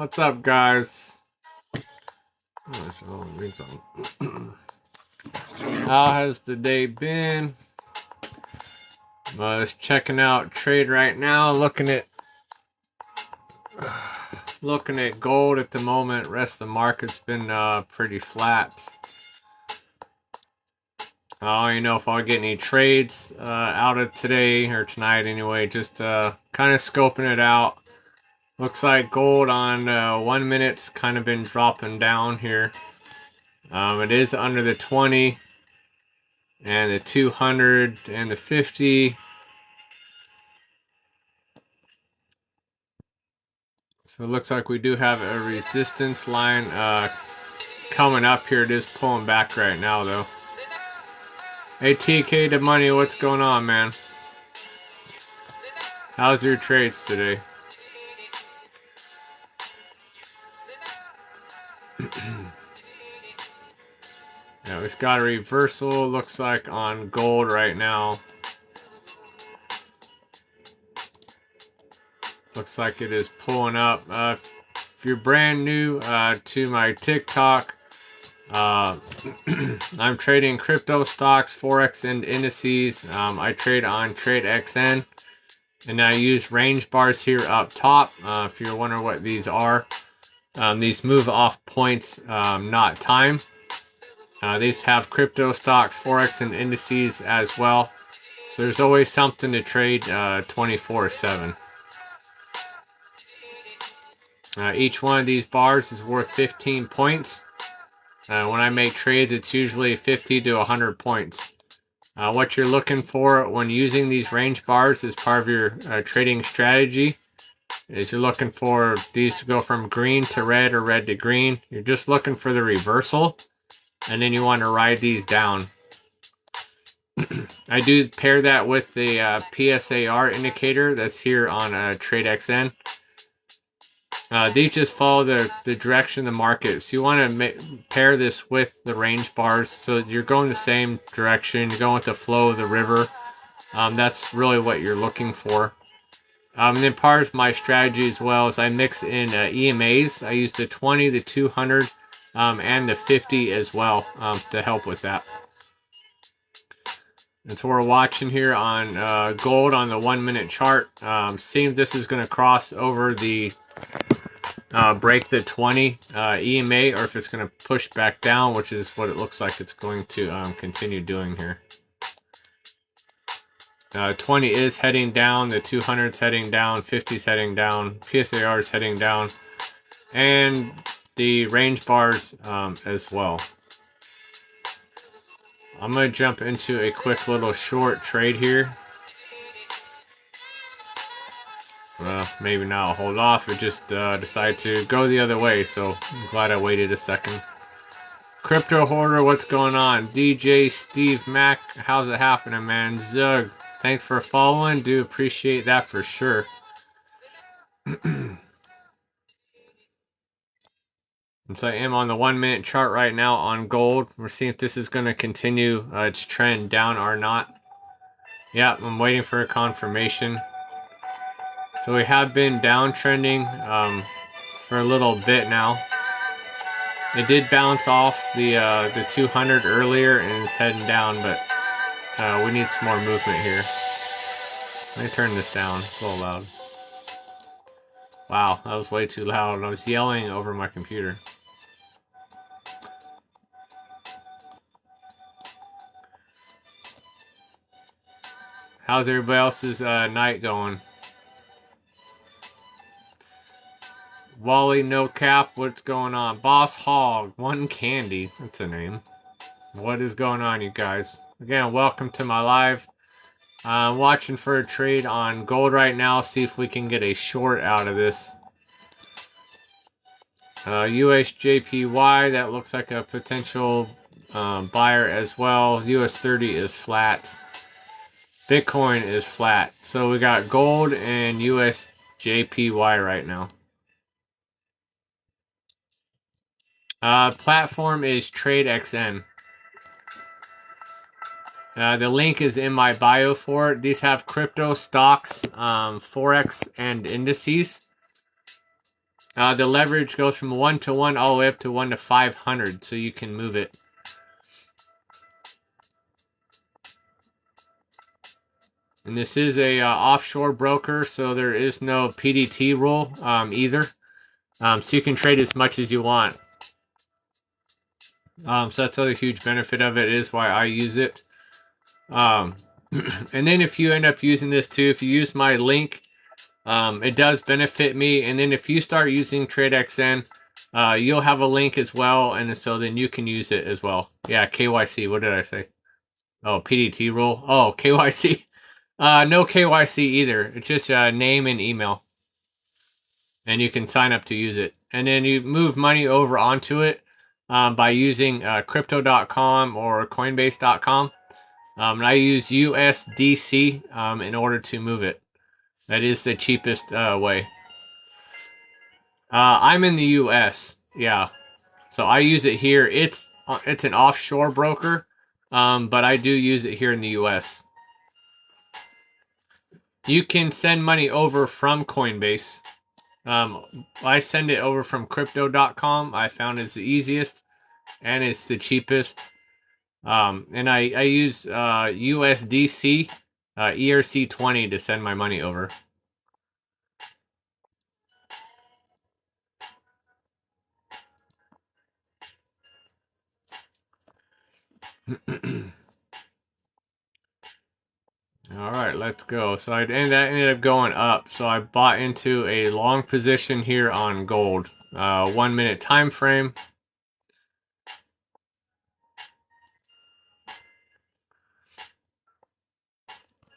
What's up, guys? How has the day been? I was checking out trade right now, looking at gold at the moment. Rest of the market's been pretty flat. I don't even know if I'll get any trades out of today or tonight anyway. Just kind of scoping it out. Looks like gold on 1 minute's kind of been dropping down here. It is under the 20 and the 200 and the 50. So it looks like we do have a resistance line coming up here. It is pulling back right now, though. Hey, TK to Money, what's going on, man? How's your trades today? Yeah, we've got a reversal, looks like, on gold right now. Looks like it is pulling up. If you're brand new to my TikTok, I'm trading crypto stocks, forex, and indices. I trade on TradeXN, and I use range bars here up top. If you're wondering what these are, these move off points, not time. These have crypto stocks, forex, and indices as well. So there's always something to trade 24/7. Each one of these bars is worth 15 points. When I make trades, it's usually 50 to 100 points. What you're looking for when using these range bars as part of your trading strategy is you're looking for these to go from green to red or red to green. You're just looking for the reversal, and then you want to ride these down. I do pair that with the PSAR indicator that's here on TradeXN. These just follow the direction of the market. So you want to pair this with the range bars so you're going the same direction. You're going with the flow of the river. That's really what you're looking for. And then part of my strategy as well is I mix in EMAs. I use the 20, the 200, and the 50 as well to help with that. And so we're watching here on gold on the 1 minute chart. Seeing if this is going to cross over the break the 20 EMA, or if it's going to push back down, which is what it looks like it's going to continue doing here. 20 is heading down, the 200 is heading down, 50 is heading down, PSAR is heading down, and the range bars as well. I'm going to jump into a quick little short trade here. Well, maybe not. I'll hold off. It just decided to go the other way, so I'm glad I waited a second. Crypto Hoarder, what's going on? DJ Steve Mac, how's it happening, man? Zug, thanks for following. Do appreciate that for sure. And so I am on the 1 minute chart right now on gold. We're seeing if this is going to continue its trend down or not. Yeah, I'm waiting for a confirmation. So we have been downtrending for a little bit now. It did bounce off the 200 earlier and is heading down, but we need some more movement here. Let me turn this down. It's a little loud. Wow, that was way too loud. I was yelling over my computer. How's everybody else's night going? Wally No Cap, what's going on? Boss Hog, One Candy, that's a name. What is going on, you guys? Again, welcome to my live. I'm watching for a trade on gold right now, see if we can get a short out of this. USJPY, that looks like a potential buyer as well. US 30 is flat. Bitcoin is flat. So we got gold and USJPY right now. Platform is TradeXN. The link is in my bio for it. These have crypto stocks, forex, and indices. The leverage goes from 1 to 1 all the way up to 1 to 500, so you can move it. And this is a offshore broker, so there is no PDT rule either. So you can trade as much as you want. So that's another huge benefit of it, is why I use it. And then if you end up using this too, if you use my link, it does benefit me. And then if you start using TradeXN, you'll have a link as well, and so then you can use it as well. Yeah, KYC. What did I say? Oh, PDT rule. Oh, KYC. No KYC either. It's just name and email, and you can sign up to use it. And then you move money over onto it by using Crypto.com or Coinbase.com. And I use USDC in order to move it. That is the cheapest way. I'm in the U.S. Yeah, so I use it here. It's an offshore broker, but I do use it here in the U.S. You can send money over from Coinbase. I send it over from Crypto.com. I found it's the easiest and it's the cheapest. And I use USDC ERC20 to send my money over. All right, let's go. So that ended up going up. So I bought into a long position here on gold. 1 minute time frame.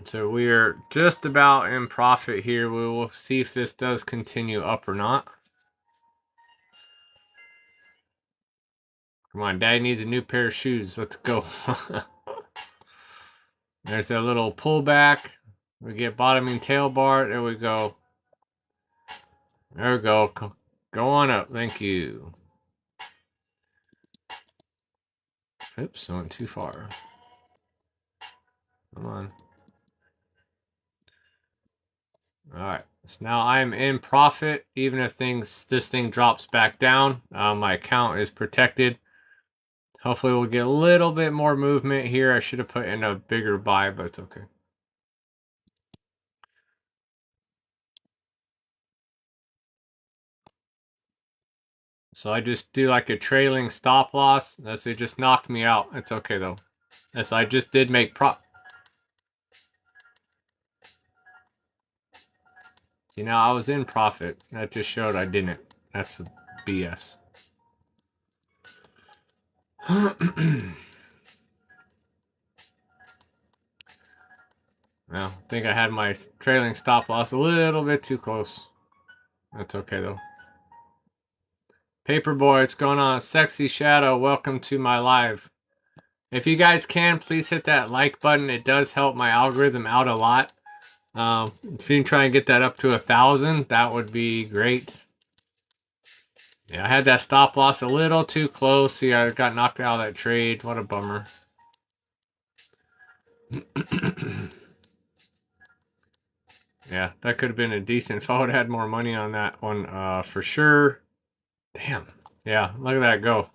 So we are just about in profit here. We will see if this does continue up or not. Come on, Dad needs a new pair of shoes. Let's go. There's a little pullback. We get bottoming tail bar. There we go. There we go. Go on up. Thank you. Oops, I went too far. Come on. All right. So now I'm in profit. Even if this thing drops back down, my account is protected. Hopefully we'll get a little bit more movement here. I should have put in a bigger buy, but it's okay. So I just do like a trailing stop loss. It just knocked me out. It's okay though. As I just did make See, now I was in profit. That just showed I didn't. That's a BS. Well, I think I had my trailing stop loss a little bit too close. That's okay though. Paperboy, what's going on? Sexy Shadow, welcome to my live. If you guys can, please hit that like button. It does help my algorithm out a lot. If you can try and get that up to 1,000, that would be great. Yeah, I had that stop loss a little too close. See, I got knocked out of that trade. What a bummer. Yeah, that could have been a decent. If I would have had more money on that one, for sure. Damn. Yeah, look at that go.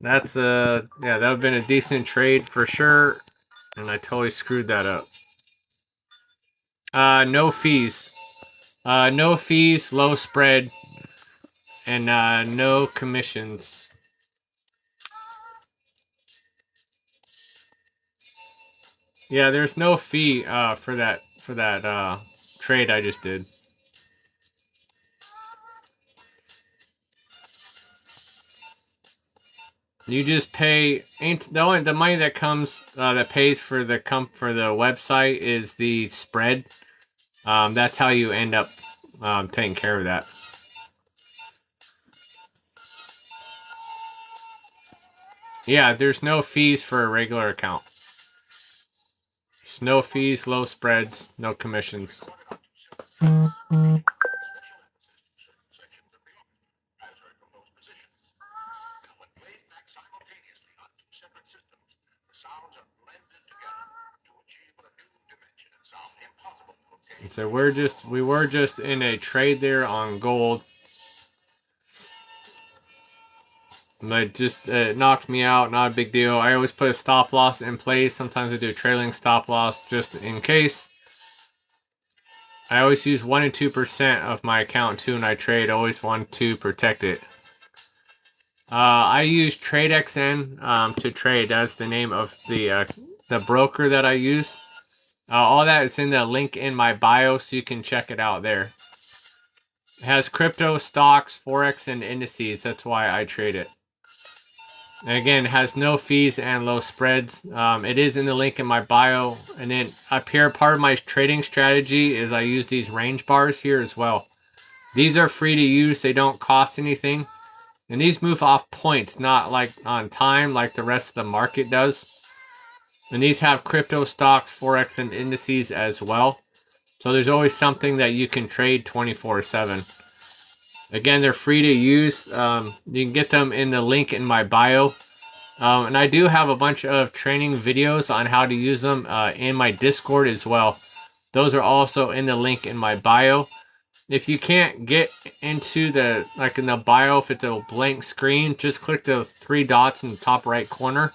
That's yeah, that would have been a decent trade for sure. And I totally screwed that up. No fees. No fees, low spread, and no commissions. Yeah, there's no fee for that trade I just did. You just pay the money that comes that pays for the website is the spread. That's how you end up taking care of that. Yeah, there's no fees for a regular account. There's no fees, low spreads, no commissions. So we were just in a trade there on gold. But just knocked me out, not a big deal. I always put a stop loss in place. Sometimes I do a trailing stop loss just in case. I always use 1 and 2% of my account too when I trade. Always want to protect it. I use TradeXN to trade. That's the name of the broker that I use. All that is in the link in my bio, so you can check it out there. It has crypto, stocks, forex, and indices. That's why I trade it. And again, it has no fees and low spreads. It is in the link in my bio. And then up here, part of my trading strategy is I use these range bars here as well. These are free to use. They don't cost anything. And these move off points, not like on time like the rest of the market does. And these have crypto, stocks, forex, and indices as well. So there's always something that you can trade 24/7. Again, they're free to use. You can get them in the link in my bio. And I do have a bunch of training videos on how to use them in my Discord as well. Those are also in the link in my bio. If you can't get into the, like in the bio, if it's a blank screen, just click the 3 dots in the top right corner.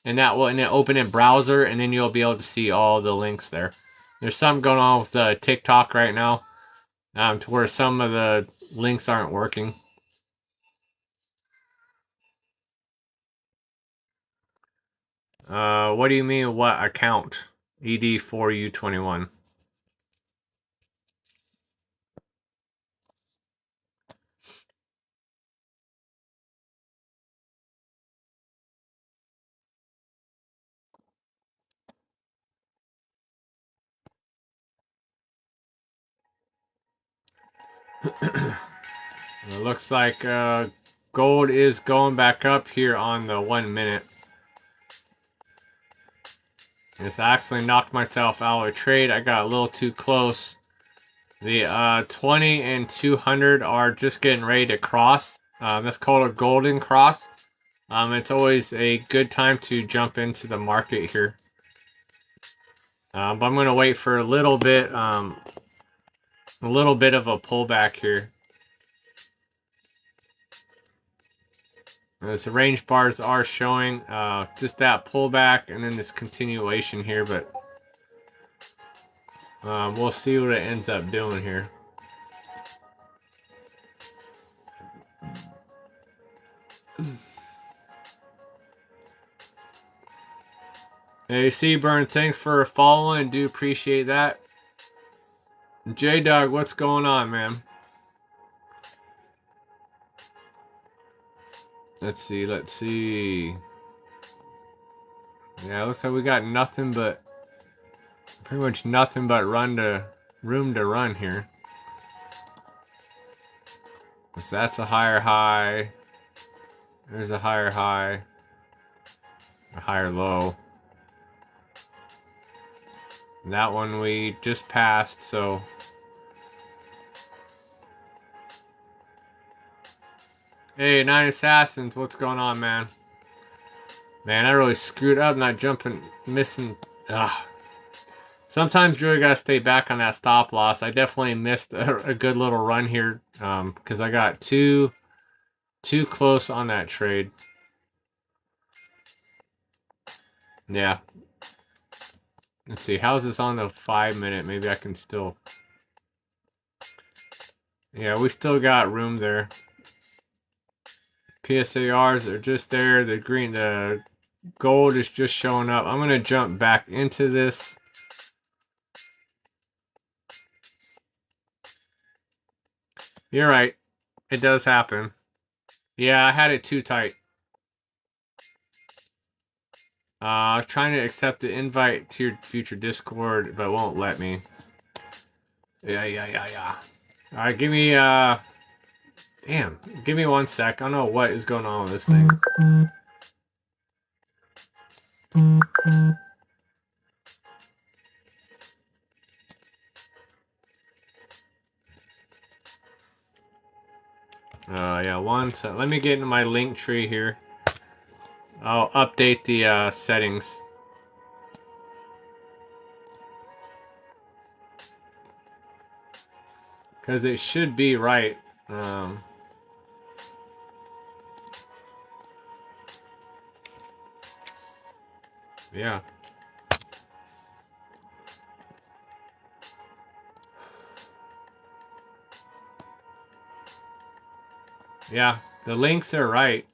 And that will open in browser, and then you'll be able to see all the links there. There's something going on with TikTok right now, to where some of the links aren't working. What do you mean, what account? ED4U21. It looks like gold is going back up here on the 1 minute. It's actually knocked myself out of a trade. I got a little too close. The 20 and 200 are just getting ready to cross. That's called a golden cross. It's always a good time to jump into the market here. But I'm going to wait for a little bit of a pullback here. As the range bars are showing just that pullback and then this continuation here, but we'll see what it ends up doing here. Hey, Seaburn, thanks for following. Do appreciate that. J-Dog, what's going on, man? Let's see. Yeah, looks like we got nothing but, pretty much nothing but room to run here. So that's a higher high. There's a higher high. A higher low. And that one we just passed, so. Hey, Nine Assassins, what's going on, man? Man, I really screwed up not jumping, missing. Ugh. Sometimes you really gotta stay back on that stop loss. I definitely missed a good little run here because I got too close on that trade. Yeah. Let's see. How's this on the 5 minute? Maybe I can still. Yeah, we still got room there. PSARs are just there. The gold is just showing up. I'm gonna jump back into this. You're right. It does happen. Yeah, I had it too tight. I was trying to accept the invite to your future Discord, but it won't let me. Yeah. Alright, give me, damn. Give me 1 sec. I don't know what is going on with this thing. Yeah, 1 sec. Let me get into my link tree here. I'll update the settings. because it should be right. Yeah. Yeah, the links are right.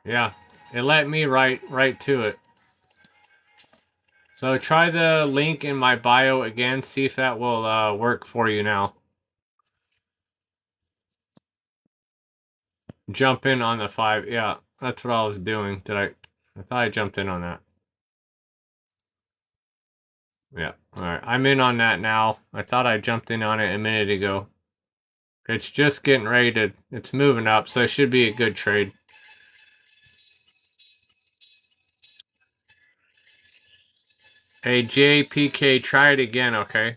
Yeah, it let me right to it. So try the link in my bio again, see if that will work for you now. Jump in on the 5. Yeah, that's what I was doing. I thought I jumped in on that. Yeah, alright. I'm in on that now. I thought I jumped in on it a minute ago. It's just getting ready to, it's moving up, so it should be a good trade. Hey, JPK, try it again, okay?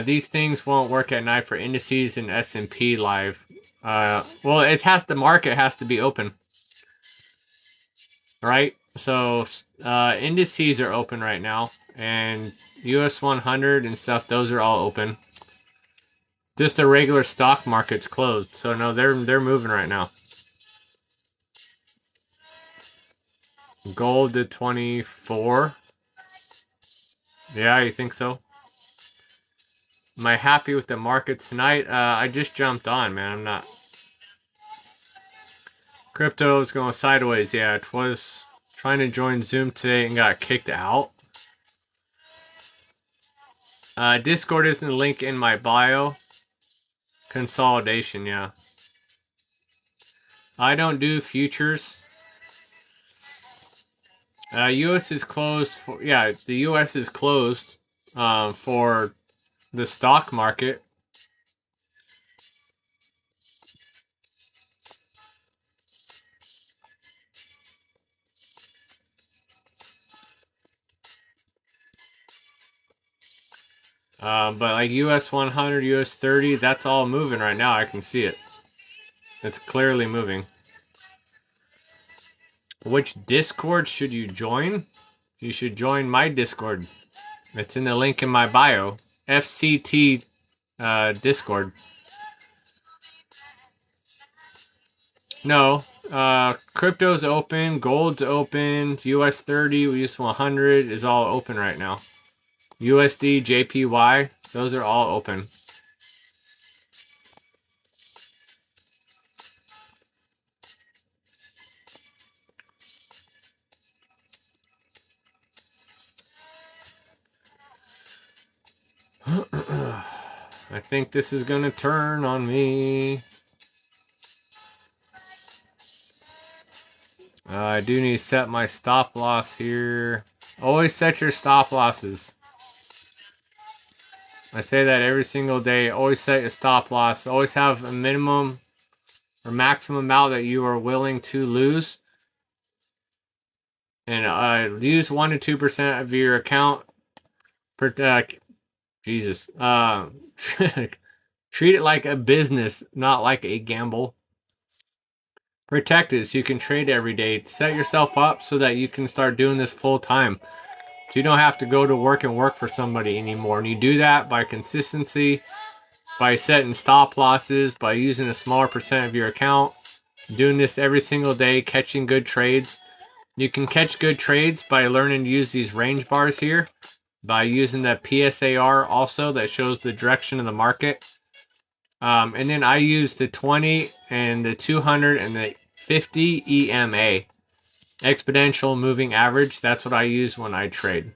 These things won't work at night for indices and S&P live. Well, the market has to be open, right? So indices are open right now, and US 100 and stuff, those are all open. Just the regular stock market's closed, so no, they're moving right now. Gold to 24. Yeah, you think so? Am I happy with the markets tonight? I just jumped on, man. I'm not. Crypto is going sideways. Yeah, it was trying to join Zoom today and got kicked out. Discord isn't the link in my bio. Consolidation, yeah. I don't do futures. US is closed for, yeah, the US is closed for the stock market. But like US 100, US 30, that's all moving right now. I can see it. It's clearly moving. Which Discord should you join? You should join my Discord. It's in the link in my bio. FCT Discord. No, crypto's open, gold's open, US 30, US 100 is all open right now. USD, JPY, those are all open. I think this is gonna turn on me. I do need to set my stop loss here. Always set your stop losses. I say that every single day. Always set your stop loss. Always have a minimum or maximum amount that you are willing to lose. And use 1 to 2% of your account. Jesus. Treat it like a business, not like a gamble. Protect it so you can trade every day. Set yourself up so that you can start doing this full time. So you don't have to go to work and work for somebody anymore. And you do that by consistency, by setting stop losses, by using a smaller percent of your account, doing this every single day, catching good trades. You can catch good trades by learning to use these range bars here, by using the PSAR also that shows the direction of the market. And then I use the 20 and the 200 and the 50 EMA. Exponential moving average. That's what I use when I trade.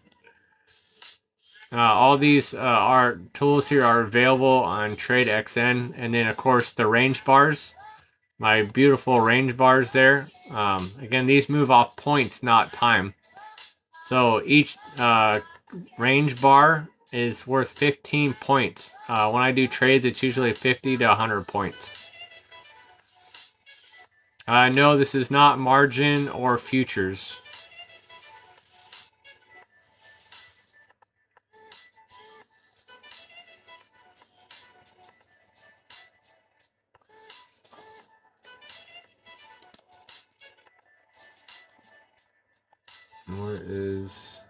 All these are tools here are available on TradeXN, and then of course the range bars, my beautiful range bars there. Again, these move off points, not time. So each range bar is worth 15 points. When I do trades, it's usually 50 to 100 points. No, this is not margin or futures. What is...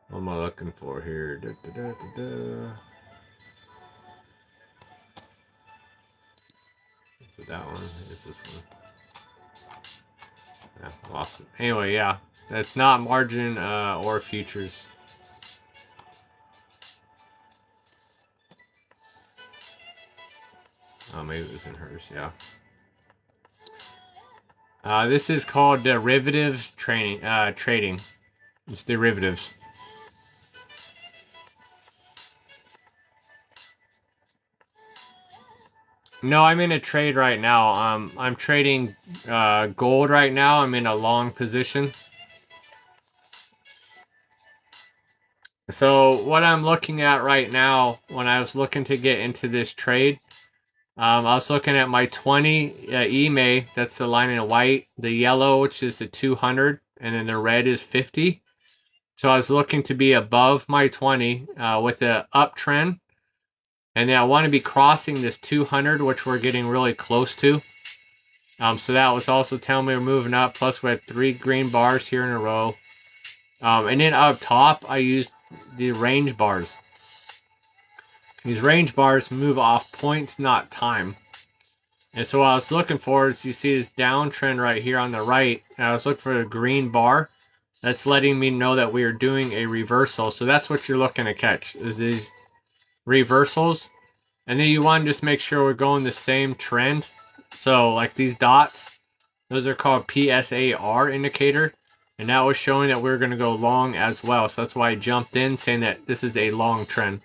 What am I looking for here? Is it that one? Is this one? Yeah, lost it. Anyway, yeah. That's not margin or futures. Oh, maybe it was in hers, yeah. This is called derivatives trading. It's derivatives. No, I'm in a trade right now. I'm trading gold right now. I'm in a long position. So what I'm looking at right now, when I was looking to get into this trade, I was looking at my 20 EMA. That's the line in white. The yellow, which is the 200, and then the red is 50. So I was looking to be above my 20 with the uptrend. And then I want to be crossing this 200, which we're getting really close to. So that was also telling me we're moving up. Plus we had 3 green bars here in a row. And then up top, I used the range bars. These range bars move off points, not time. And so what I was looking for is, you see this downtrend right here on the right. And I was looking for a green bar. That's letting me know that we are doing a reversal. So that's what you're looking to catch, is these reversals. And then you want to just make sure we're going the same trend. So like these dots, those are called PSAR indicator. And that was showing that we were going to go long as well. So that's why I jumped in saying that this is a long trend.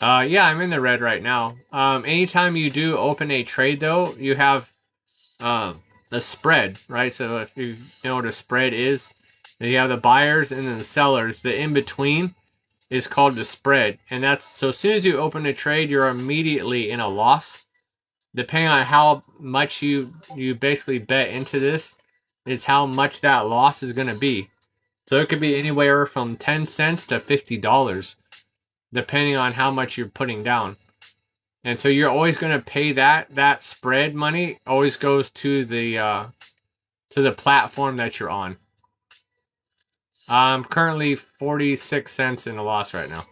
Yeah, I'm in the red right now. Anytime you do open a trade though, you have a spread, right? So if you know what a spread is, you have the buyers and then the sellers. The in between is called the spread. And that's, so as soon as you open a trade, you're immediately in a loss. Depending on how much you basically bet into this, is how much that loss is going to be. So it could be anywhere from 10 cents to $50, depending on how much you're putting down. And so you're always going to pay that spread money always goes to the platform that you're on. I'm currently 46 cents in a loss right now.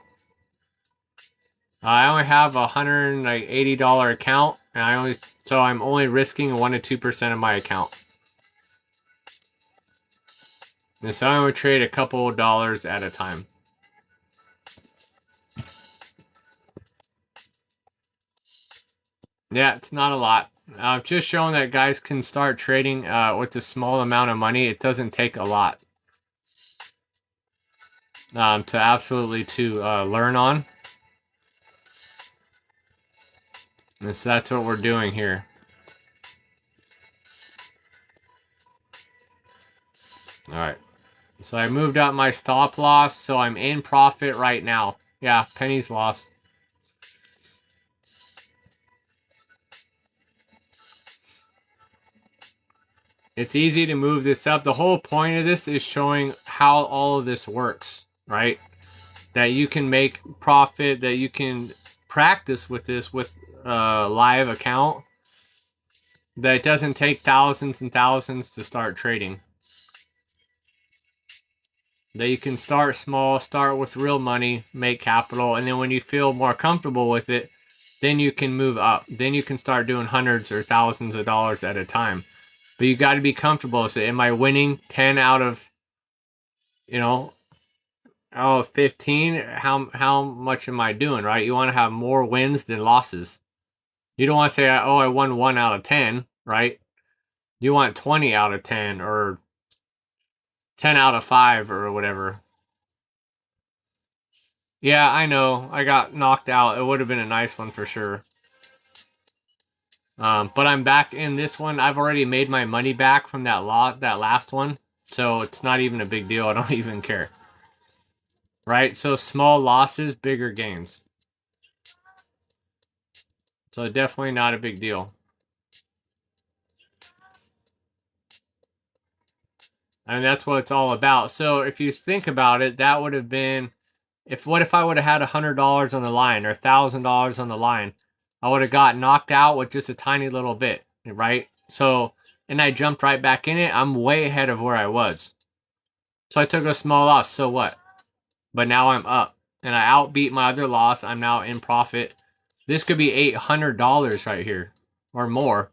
I only have a $180 account, and I'm only risking 1 to 2% of my account. And so I would trade a couple of dollars at a time. Yeah, it's not a lot. Just showing that guys can start trading with a small amount of money. It doesn't take a lot to learn on. And so that's what we're doing here. All right. So I moved up my stop loss, so I'm in profit right now. Yeah, pennies lost. It's easy to move this up. The whole point of this is showing how all of this works, right? That you can make profit, that you can practice with this with a live account. That it doesn't take thousands and thousands to start trading. That you can start small, start with real money, make capital, and then when you feel more comfortable with it, then you can move up. Then you can start doing hundreds or thousands of dollars at a time. But you got to be comfortable. So am I winning 10 out of, 15? How much am I doing, right? You want to have more wins than losses. You don't want to say, oh, I won 1 out of 10, right? You want 20 out of 10 or 10 out of 5 or whatever. Yeah, I know. I got knocked out. It would have been a nice one for sure. But I'm back in this one. I've already made my money back from that last one. So it's not even a big deal. I don't even care. Right? So small losses, bigger gains. So definitely not a big deal. And that's what it's all about. So if you think about it, that would have been, what if I would have had $100 on the line or $1,000 on the line? I would have got knocked out with just a tiny little bit, right? So, and I jumped right back in it. I'm way ahead of where I was. So I took a small loss. So what? But now I'm up. And I outbeat my other loss. I'm now in profit. This could be $800 right here or more.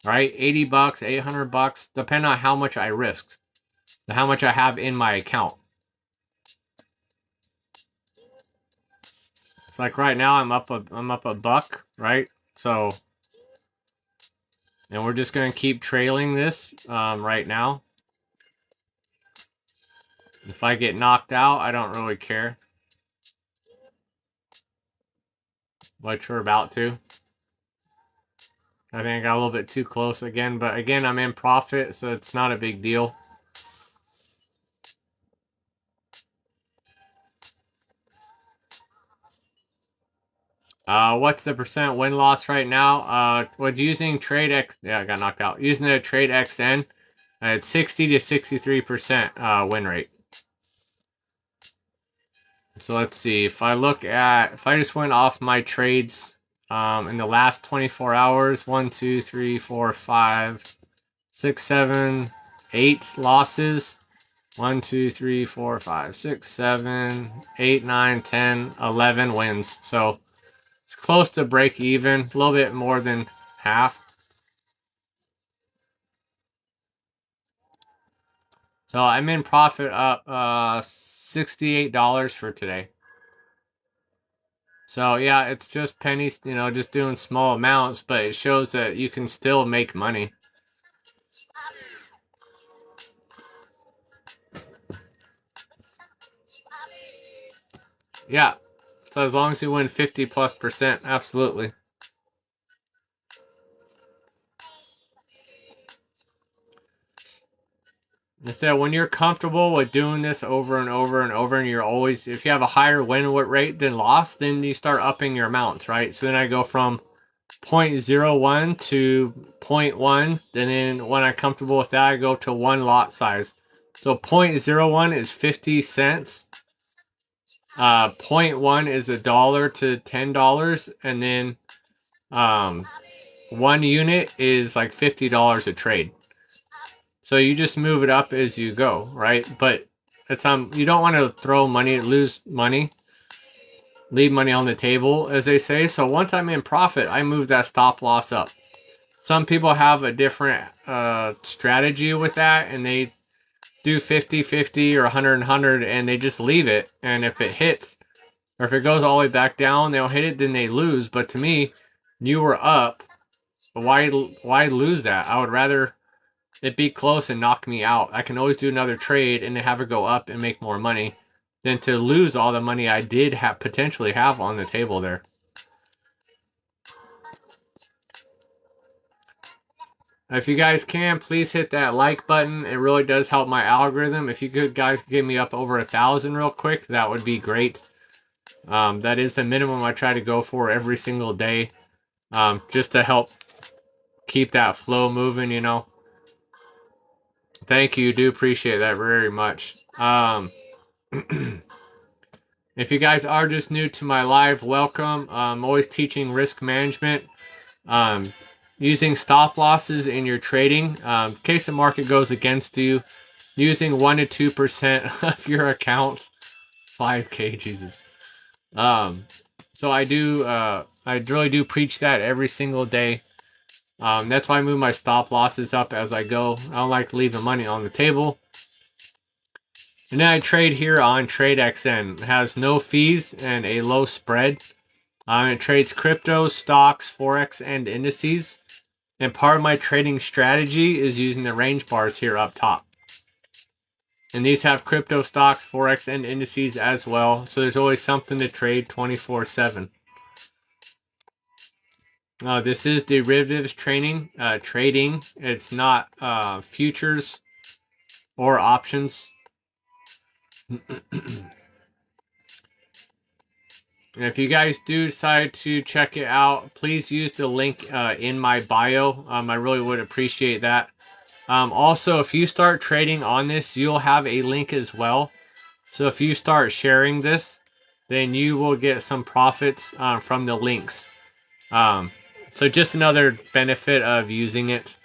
Right? 80 bucks, 800 bucks, depending on how much I risked, how much I have in my account. It's like right now I'm up a buck, right? So, and we're just going to keep trailing this right now. If I get knocked out, I don't really care. Which we're about to. I think I got a little bit too close again, but again, I'm in profit, so it's not a big deal. What's the percent win-loss right now? With using TradeX, yeah, I got knocked out. Using the TradeXN, it's 60 to 63% win rate. So let's see. If I just went off my trades in the last 24 hours, 1, 2, 3, 4, 5, 6, 7, 8 losses. 1, 2, 3, 4, 5, 6, 7, 8, 9, 10, 11 wins. So it's close to break even, a little bit more than half. So I'm in profit up $68 for today. So yeah, it's just pennies, just doing small amounts, but it shows that you can still make money. Yeah. So as long as you win 50+%, absolutely. So when you're comfortable with doing this over and over and over, and you're always, if you have a higher win rate than loss, then you start upping your amounts, right? So then I go from 0.01 to 0.1, and then when I'm comfortable with that, I go to one lot size. So 0.01 is 50 cents. 0.1 is $1 to $10, and then 1 unit is like $50 a trade. So you just move it up as you go, right? But it's you don't want to throw money, lose money, leave money on the table, as they say. So once I'm in profit, I move that stop loss up. Some people have a different strategy with that, and they do 50-50 or 100-100, and they just leave it. And if it hits, or if it goes all the way back down, they'll hit it, then they lose. But to me, you were up. Why lose that? I would rather it be close and knock me out. I can always do another trade and then have it go up and make more money than to lose all the money I did potentially have on the table there. If you guys can, please hit that like button. It really does help my algorithm. If you could, guys, give me up over 1,000 real quick, that would be great. That is the minimum I try to go for every single day, just to help keep that flow moving, Thank you. Do appreciate that very much. If you guys are just new to my live, welcome. I'm always teaching risk management, using stop losses in your trading. In case the market goes against you, using 1 to 2% of your account. 5K, Jesus. So I really do preach that every single day. That's why I move my stop losses up as I go. I don't like to leave the money on the table. And then I trade here on TradeXN. It has no fees and a low spread. It trades crypto, stocks, forex, and indices. And part of my trading strategy is using the range bars here up top. And these have crypto, stocks, forex, and indices as well. So there's always something to trade 24/7. This is derivatives trading. It's not futures or options. And if you guys do decide to check it out, please use the link in my bio. I really would appreciate that. Also, if you start trading on this, you'll have a link as well. So if you start sharing this, then you will get some profits from the links. So just another benefit of using it.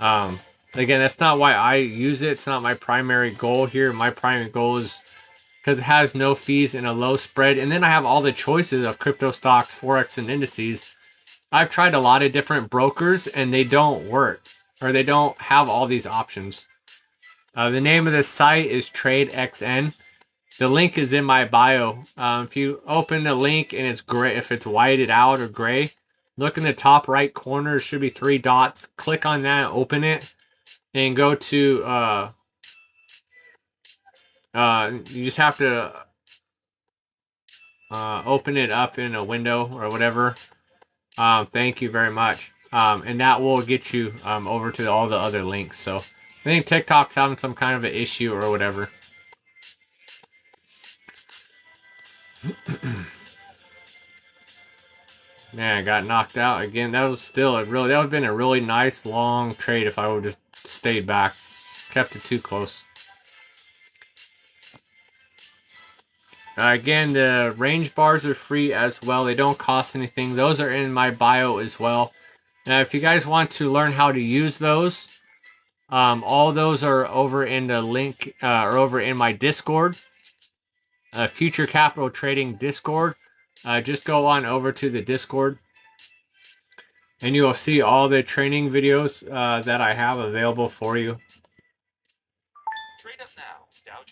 Again, that's not why I use it. It's not my primary goal here. My primary goal is because it has no fees and a low spread. And then I have all the choices of crypto stocks, Forex, and indices. I've tried a lot of different brokers and they don't work, or they don't have all these options. The name of the site is TradeXN. The link is in my bio. If you open the link and it's gray, if it's whited out or gray, look in the top right corner. There should be 3 dots. Click on that, open it, and go to. You just have to open it up in a window or whatever. Thank you very much. And that will get you over to all the other links. So I think TikTok's having some kind of an issue or whatever. Man, I got knocked out again. That was still that would have been a really nice long trade if I would have just stayed back. Kept it too close. Again, the range bars are free as well. They don't cost anything. Those are in my bio as well. Now, if you guys want to learn how to use those, all those are over in the link, or over in my Discord, Future Capital Trading Discord. Just go on over to the Discord, and you will see all the training videos that I have available for you. Trade up now, Dow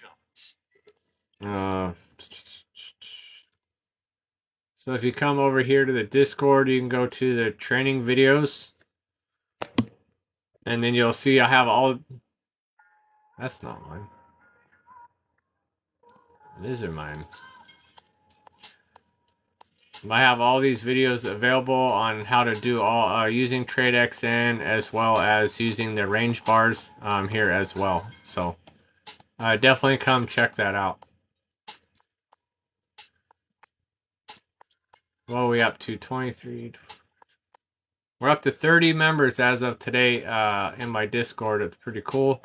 Jones. So if you come over here to the Discord, you can go to the training videos, and then you'll see I have all. That's not mine. These are mine. I have all these videos available on how to do all using TradeXN as well as using the range bars here as well. So definitely come check that out. What are we up to? 23. We're up to 30 members as of today in my Discord. It's pretty cool.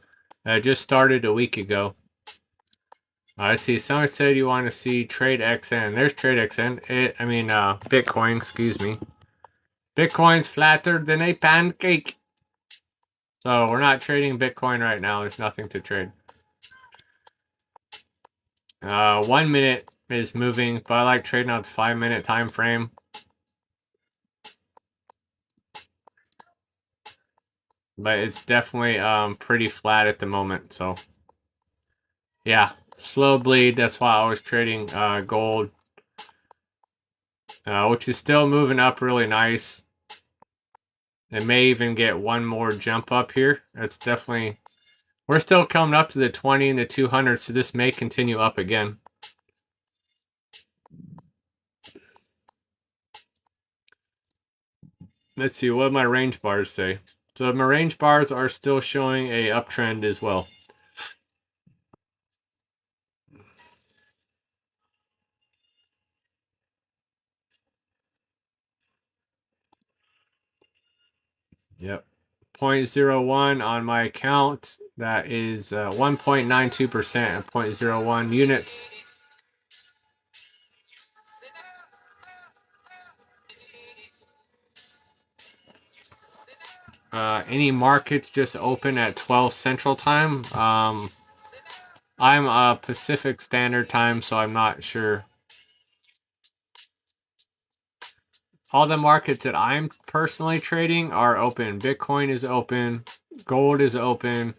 Just started a week ago. Let's see. Someone said you want to see TradeXN. There's TradeXN. Bitcoin. Excuse me. Bitcoin's flatter than a pancake. So we're not trading Bitcoin right now. There's nothing to trade. 1 minute is moving, but I like trading on the 5-minute time frame. But it's definitely pretty flat at the moment. So yeah, slow bleed. That's why I was trading gold, which is still moving up really nice. It may even get one more jump up here. It's definitely, we're still coming up to the 20 and the 200, so this may continue up again. Let's see, what do my range bars say? So my range bars are still showing a uptrend as well. Yep. 0.01 on my account. That is 1.92% of 0.01 units. Any markets just open at 12 Central Time. I'm Pacific Standard Time, so I'm not sure. All the markets that I'm personally trading are open. Bitcoin is open. Gold is open.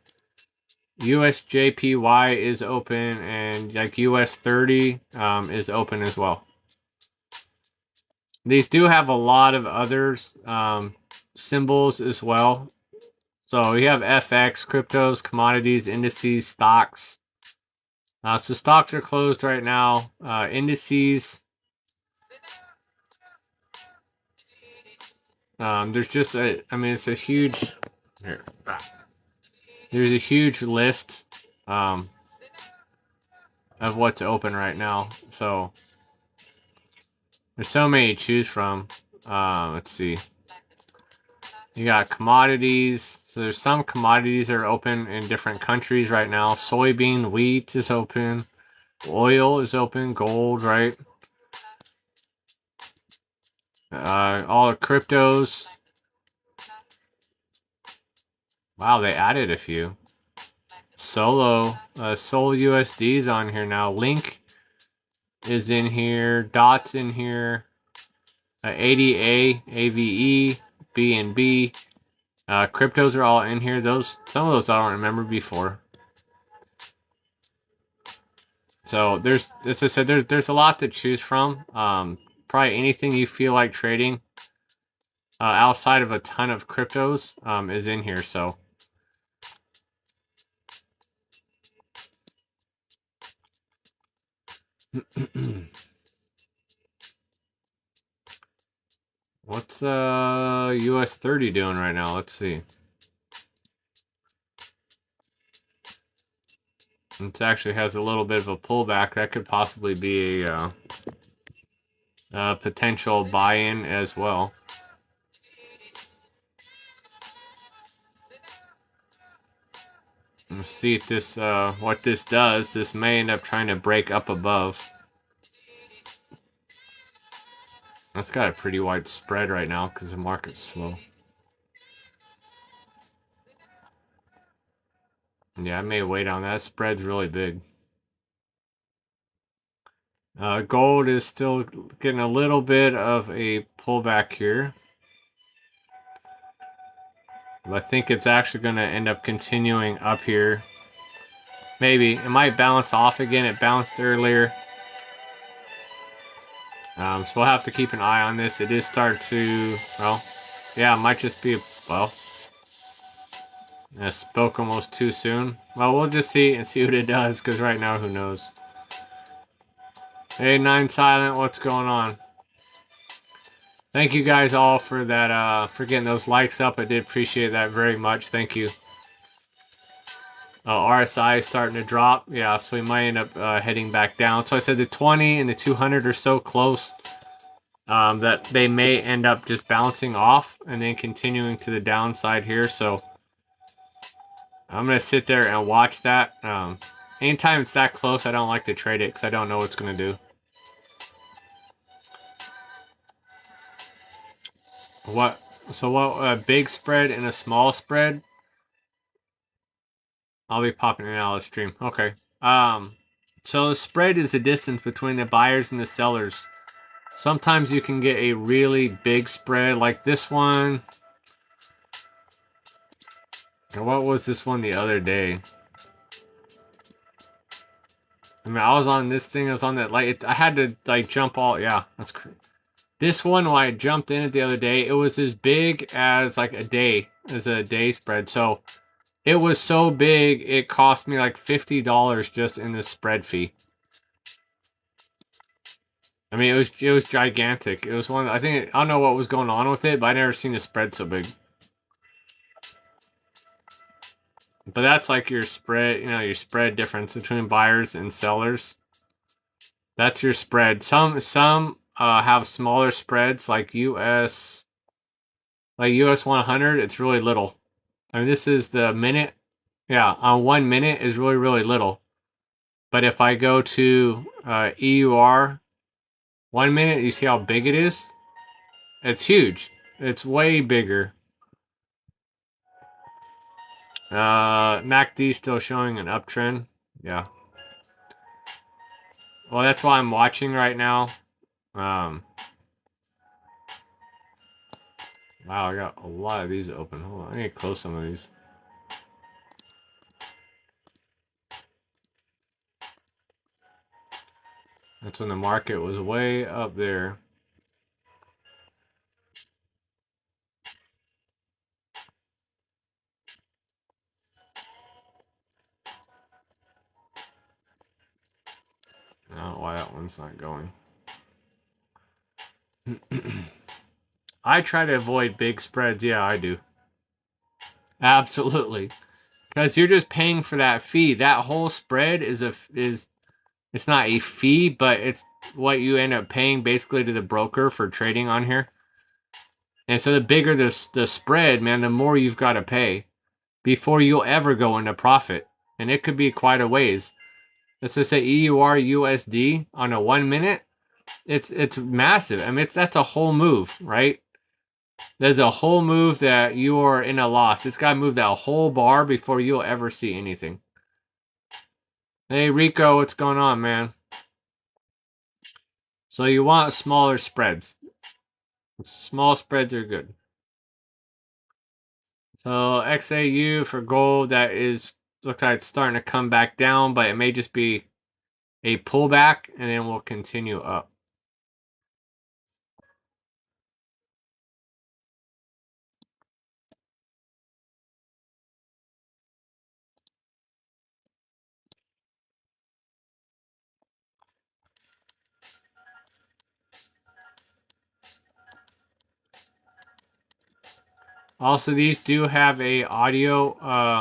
USJPY is open, and like US 30 is open as well. These do have a lot of others symbols as well. So we have FX, cryptos, commodities, indices, stocks. So stocks are closed right now. Indices. There's just it's a huge. Here. There's a huge list of what's open right now. So there's so many to choose from. Let's see. You got commodities. So there's some commodities that are open in different countries right now. Soybean, wheat is open. Oil is open. Gold, right? All the cryptos. Wow, they added a few. Solo, Sol USD's on here now. Link is in here. Dot's in here. ADA, AVE, BNB. Cryptos are all in here. Some of those I don't remember before. So as I said, there's a lot to choose from. Probably anything you feel like trading outside of a ton of cryptos is in here. So. What's US 30 doing right now? Let's see. It actually has a little bit of a pullback. That could possibly be a potential buy-in as well. Let's see if this what this does. This may end up trying to break up above. That's got a pretty wide spread right now because the market's slow. Yeah, I may wait on that. Spread's really big. Gold is still getting a little bit of a pullback here. I think it's actually going to end up continuing up here. Maybe. It might bounce off again. It bounced earlier. So we'll have to keep an eye on this. It is start to, well, yeah, it might just be, well, I spoke almost too soon. Well, we'll just see and see what it does, because right now, who knows. Hey, 9 Silent, what's going on? Thank you guys all for that, for getting those likes up. I did appreciate that very much. Thank you. RSI is starting to drop. Yeah, so we might end up heading back down. So I said the 20 and the 200 are so close that they may end up just bouncing off and then continuing to the downside here. So I'm going to sit there and watch that. Anytime it's that close, I don't like to trade it because I don't know what it's going to do. So a big spread and a small spread? I'll be popping in and out of the stream. Okay. So the spread is the distance between the buyers and the sellers. Sometimes you can get a really big spread like this one. What was this one the other day? I mean, I was on this thing. I was on that. I had to like jump all. Yeah, that's crazy. This one, when I jumped in it the other day, it was as big as like a day, as a day spread. So it was so big, it cost me like $50 just in the spread fee. I mean, it was gigantic. It was one. I don't know what was going on with it, but I never seen a spread so big. But that's like your spread, your spread difference between buyers and sellers. That's your spread. Some have smaller spreads like US 100. It's really little. I mean, this is the minute. Yeah, on 1 minute is really, really little. But if I go to EUR, 1 minute, you see how big it is? It's huge. It's way bigger. MACD still showing an uptrend. Yeah. Well, that's why I'm watching right now. Wow, I got a lot of these open. Hold on, I need to close some of these. That's when the market was way up there. I don't know why that one's not going. I try to avoid big spreads. Yeah, I do. Absolutely. Because you're just paying for that fee. That whole spread is it's not a fee, but it's what you end up paying basically to the broker for trading on here. And so the bigger the spread, man, the more you've got to pay before you'll ever go into profit. And it could be quite a ways. Let's just say EUR USD on a 1 minute. It's massive. I mean, that's a whole move, right? There's a whole move that you are in a loss. It's got to move that whole bar before you'll ever see anything. Hey, Rico, what's going on, man? So you want smaller spreads. Small spreads are good. So XAU for gold, that is, looks like it's starting to come back down, but it may just be a pullback, and then we'll continue up. Also, these do have a audio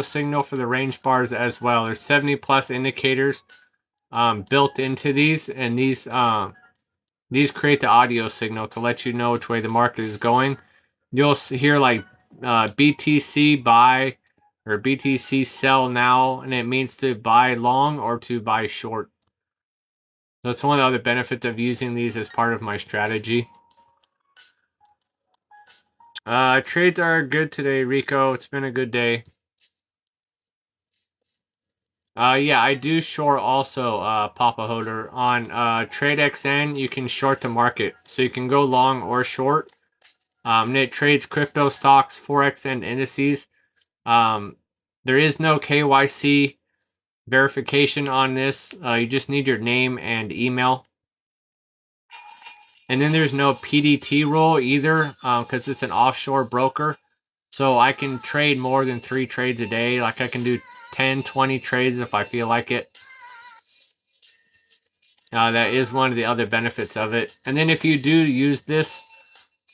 signal for the range bars as well. There's 70 plus indicators built into these, and these create the audio signal to let you know which way the market is going. You'll hear like BTC buy or BTC sell now, and it means to buy long or to buy short. So it's one of the other benefits of using these as part of my strategy. Trades are good today, Rico. It's been a good day. Yeah, I do short also, Papa Holder. On TradeXN, you can short the market. So you can go long or short. And it trades crypto stocks, Forex, and indices. There is no KYC verification on this. You just need your name and email. And then there's no PDT rule either, because it's an offshore broker. So I can trade more than 3 trades a day. Like I can do 10, 20 trades if I feel like it. That is one of the other benefits of it. And then if you do use this,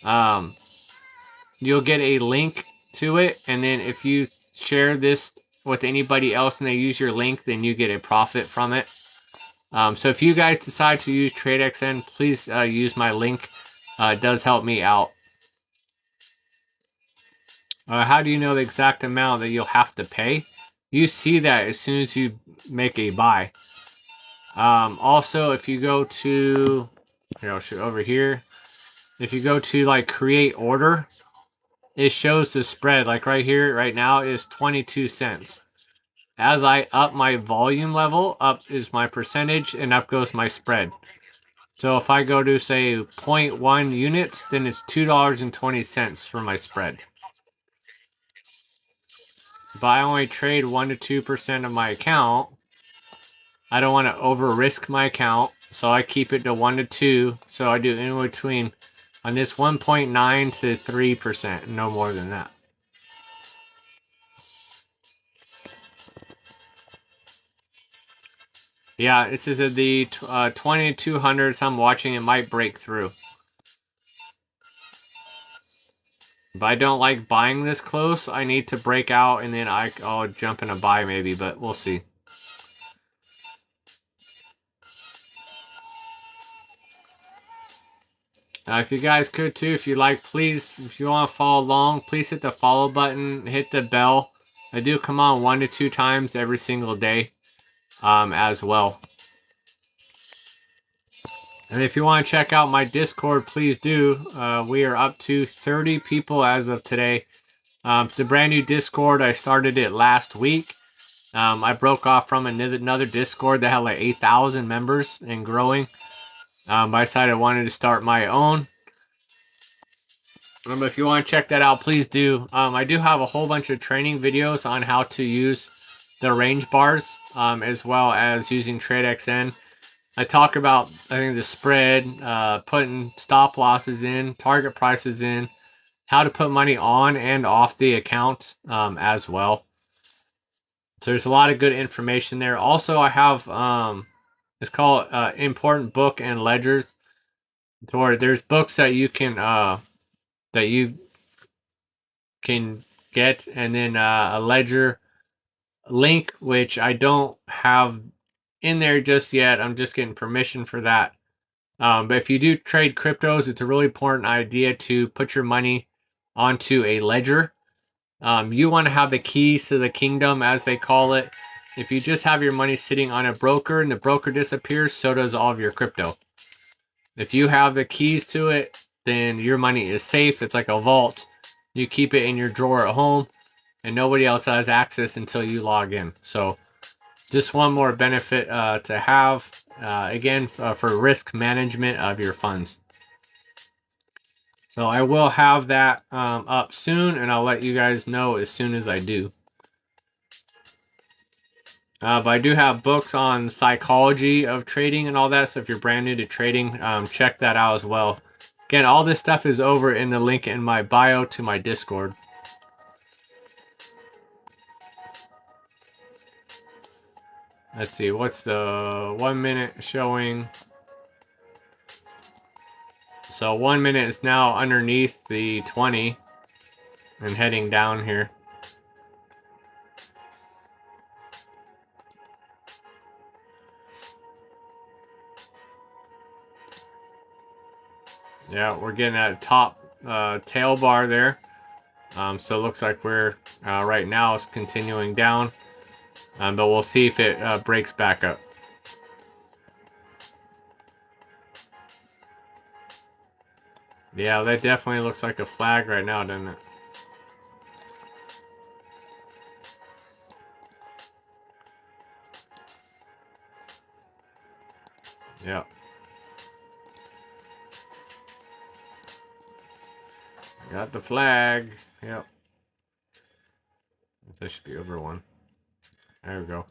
you'll get a link to it. And then if you share this with anybody else and they use your link, then you get a profit from it. So if you guys decide to use TradeXN, please use my link. It does help me out. How do you know the exact amount that you'll have to pay? You see that as soon as you make a buy. Also, if you go to, here, I'll show over here. If you go to like create order, it shows the spread. Like right here, right now is 22 cents. As I up my volume level, up is my percentage, and up goes my spread. So if I go to say 0.1 units, then it's $2.20 for my spread. But I only trade 1 to 2% of my account. I don't want to over risk my account, so I keep it to 1 to 2. So I do in between on this 1.9 to 3%, no more than that. Yeah, it says that the 2200s I'm watching, it might break through. But I don't like buying this close. I need to break out, and then I'll jump in a buy maybe, but we'll see. If you guys could too, if you like, please, if you want to follow along, please hit the follow button, hit the bell. I do come on 1 to 2 times every single day as well. And if you want to check out my Discord, please do. We are up to 30 people as of today. It's a brand new Discord. I started it last week. I broke off from another Discord that had like 8,000 members and growing. But I decided I wanted to start my own. If you want to check that out, please do. I do have a whole bunch of training videos on how to use the range bars, as well as using TradeXN. I talk about, I think, the spread, putting stop losses in, target prices in, how to put money on and off the account as well. So there's a lot of good information there. Also, I have, it's called Important Book and Ledgers. Where there's books that you can get, and then a ledger link, which I don't have in there just yet. I'm just getting permission for that. But if you do trade cryptos, it's a really important idea to put your money onto a ledger. You want to have the keys to the kingdom, as they call it. If you just have your money sitting on a broker and the broker disappears, so does all of your crypto. If you have the keys to it, then your money is safe. It's like a vault. You keep it in your drawer at home, and nobody else has access until you log in. So just one more benefit to have, again, for risk management of your funds. So I will have that up soon, and I'll let you guys know as soon as I do. But I do have books on psychology of trading and all that. So if you're brand new to trading, check that out as well. Again, all this stuff is over in the link in my bio to my Discord. Let's see, what's the 1 minute showing? So 1 minute is now underneath the 20 and heading down here. Yeah, we're getting that top tail bar there. So it looks like we're right now it's continuing down, but we'll see if it breaks back up. Yeah, that definitely looks like a flag right now, doesn't it? Yeah. Got the flag. Yep. That should be over one. There we go.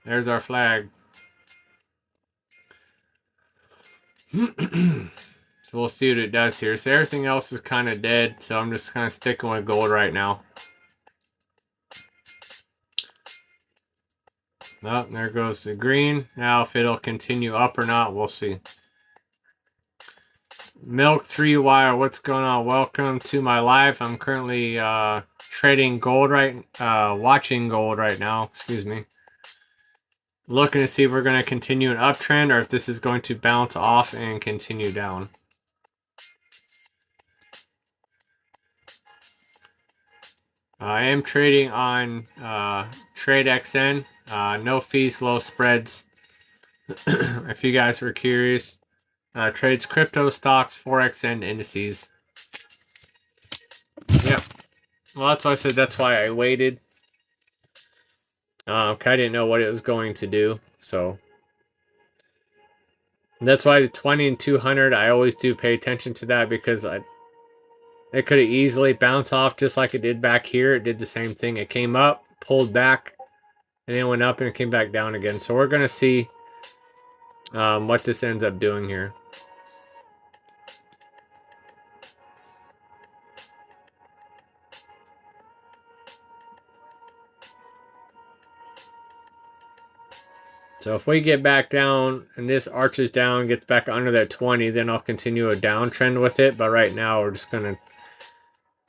There's our flag. So we'll see what it does here. So everything else is kind of dead. So I'm just kind of sticking with gold right now. Oh, there goes the green. Now if it'll continue up or not, we'll see. Milk 3 Wire, what's going on? Welcome to my live. I'm currently trading gold watching gold right now. Excuse me. Looking to see if we're going to continue an uptrend or if this is going to bounce off and continue down. I am trading on TradeXN. No fees, low spreads. If you guys were curious. Trades crypto, stocks, forex, and indices. Yep. Well, that's why I said that's why I waited. I didn't know what it was going to do, so that's why the 20 and 200 I always do pay attention to that because it could have easily bounced off just like it did back here. It did the same thing. It came up, pulled back, and then went up and it came back down again. So we're gonna see what this ends up doing here. So if we get back down and this arches down, gets back under that 20, then I'll continue a downtrend with it. But right now, we're just going to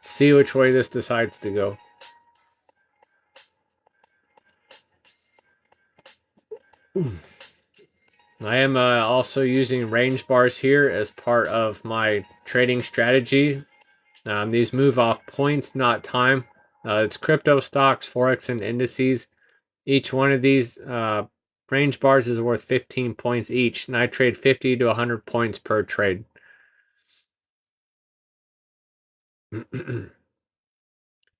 see which way this decides to go. I am also using range bars here as part of my trading strategy. These move off points, not time. It's crypto, stocks, forex, and indices. Each one of these range bars is worth 15 points each, and I trade 50 to 100 points per trade.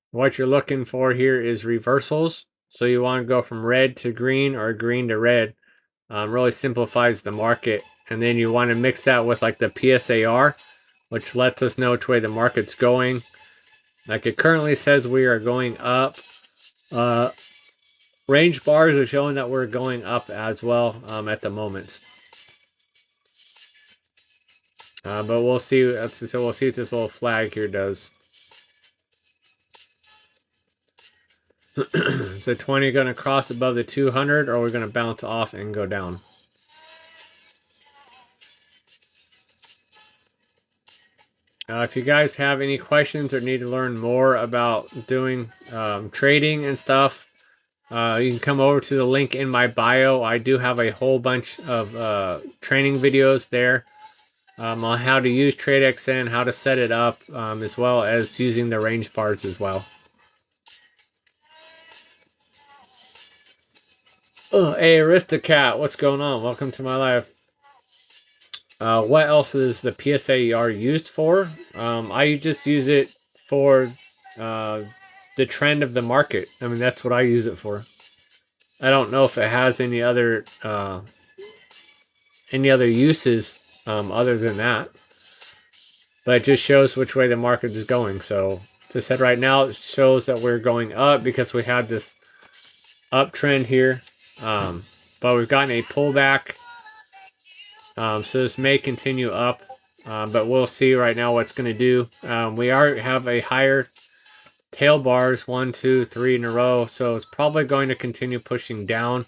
What you're looking for here is reversals. So you want to go from red to green or green to red. Really simplifies the market. And then you want to mix that with like the PSAR, which lets us know which way the market's going. Like it currently says we are going up. Range bars are showing that we're going up as well at the moment. But we'll see. So we'll see what this little flag here does. So 20 going to cross above the 200, or we're going to bounce off and go down. If you guys have any questions or need to learn more about doing trading and stuff, you can come over to the link in my bio. I do have a whole bunch of training videos there on how to use TradeXN, how to set it up, as well as using the range bars as well. Oh, hey, Aristocat, what's going on? Welcome to my live. What else is the PSAR used for? I just use it for the trend of the market. I mean, that's what I use it for. I don't know if it has any other uses other than that, but it just shows which way the market is going. So, as I said, right now it shows that we're going up because we had this uptrend here, but we've gotten a pullback. So this may continue up, but we'll see right now what it's going to do. We have a higher tail bars, 1, 2, 3 in a row, so it's probably going to continue pushing down.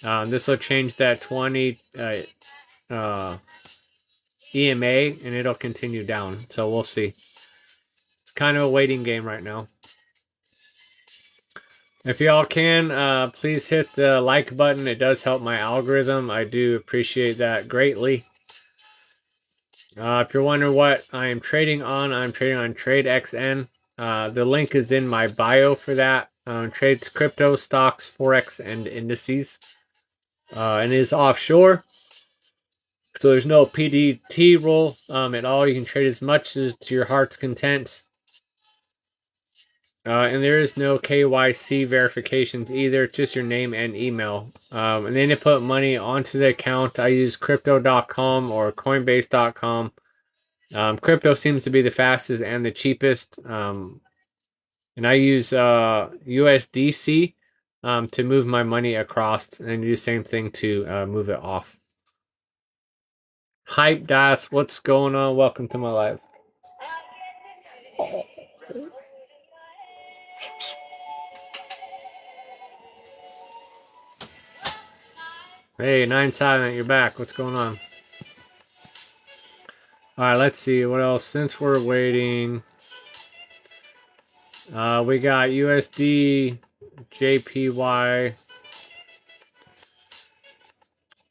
This will change that 20 EMA, and it'll continue down. So we'll see. It's kind of a waiting game right now. If y'all can, please hit the like button. It does help my algorithm. I do appreciate that greatly. If you're wondering what I am trading on, I'm trading on TradeXN. The link is in my bio for that. Trades crypto, stocks, forex, and indices. And it is offshore, so there's no PDT rule at all. You can trade as much as to your heart's content. And there is no KYC verifications either. It's just your name and email. And then to put money onto the account, I use crypto.com or coinbase.com. Crypto seems to be the fastest and the cheapest. And I use USDC to move my money across, and do the same thing to move it off. Hype Das, what's going on? Welcome to my live. Hey, 9 Silent, you're back. What's going on? Alright, let's see what else. Since we're waiting, we got USD JPY.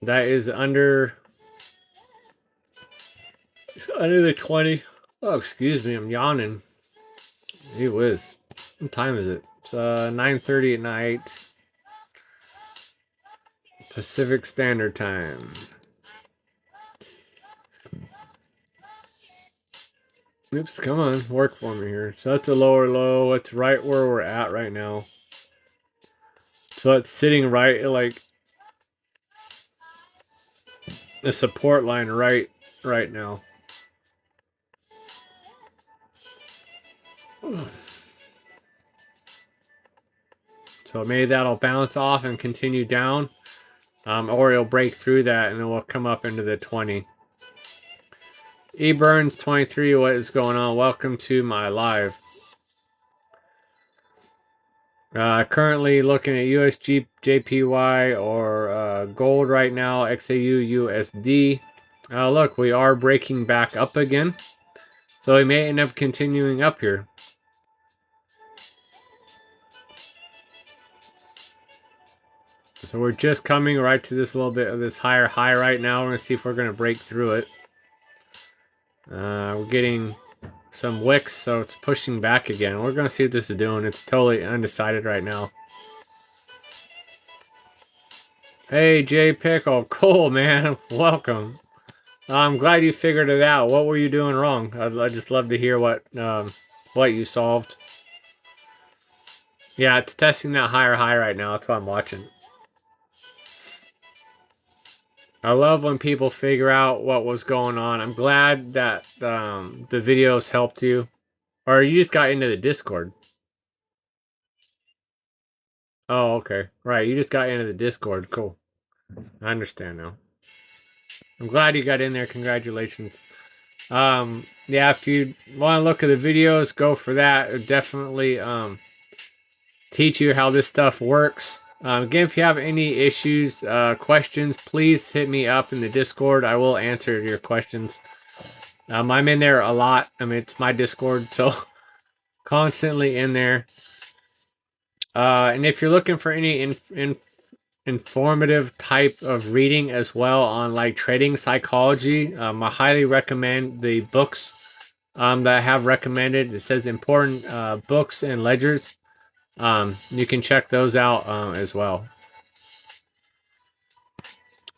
That is under the 20. Oh, excuse me, I'm yawning. Gee whiz. What time is it? It's 9:30 at night. Pacific Standard Time. Oops, come on, work for me here. So that's a lower low. It's right where we're at right now. So it's sitting right like the support line right now. So maybe that'll bounce off and continue down, or it'll break through that and it will come up into the 20. eBurns 23, what is going on? Welcome to my live. Currently looking at USG JPY or gold right now, XAU USD. Look, we are breaking back up again, so we may end up continuing up here. So we're just coming right to this little bit of this higher high right now. We're going to see if we're going to break through it. We're getting some wicks, so it's pushing back again. We're going to see what this is doing. It's totally undecided right now. Hey, Jay Pickle. Cool, man. Welcome. I'm glad you figured it out. What were you doing wrong? I'd just love to hear what you solved. Yeah, it's testing that higher high right now. That's what I'm watching. I love when people figure out what was going on. I'm glad that the videos helped you. Or you just got into the Discord. Oh, okay. Right, you just got into the Discord. Cool. I understand now. I'm glad you got in there. Congratulations. Yeah, if you want to look at the videos, go for that. It'll definitely teach you how this stuff works. Again, if you have any issues, questions, please hit me up in the Discord. I will answer your questions. I'm in there a lot. I mean, it's my Discord, so constantly in there. And if you're looking for any informative type of reading as well on like trading psychology, I highly recommend the books that I have recommended. It says important books and ledgers. You can check those out as well.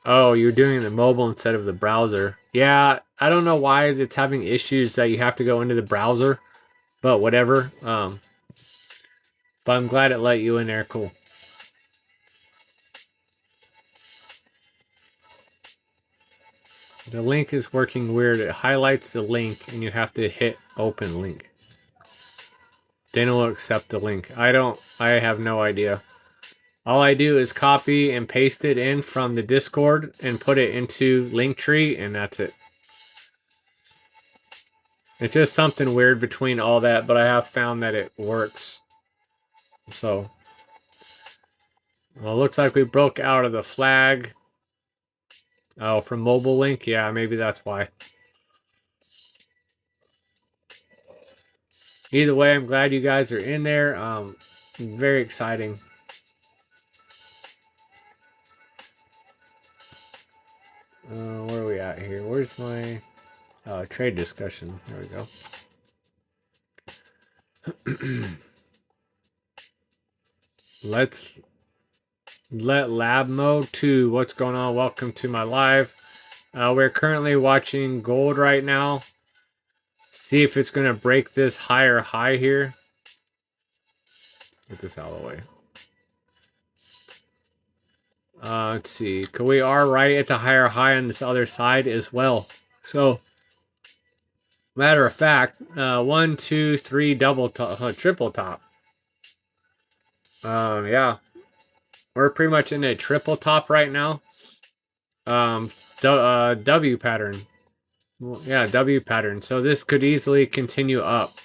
Oh, you're doing the mobile instead of the browser. Yeah, I don't know why it's having issues that you have to go into the browser, but whatever. But I'm glad it let you in there. Cool. The link is working weird. It highlights the link and you have to hit open link. Then it will accept the link. I have no idea. All I do is copy and paste it in from the Discord and put it into Linktree, and that's it. It's just something weird between all that, but I have found that it works. So, well, it looks like we broke out of the flag. Oh, from Mobile Link? Yeah, maybe that's why. Either way, I'm glad you guys are in there. Very exciting. Where are we at here? Where's my trade discussion? There we go. Let's let Lab Mode 2. What's going on? Welcome to my live. We're currently watching gold right now. See if it's going to break this higher high here. Get this out of the way. Let's see. We are right at the higher high on this other side as well. So, matter of fact, 1, 2, 3, double top, triple top. Yeah, we're pretty much in a triple top right now. W pattern. Well, yeah, W pattern. So this could easily continue up.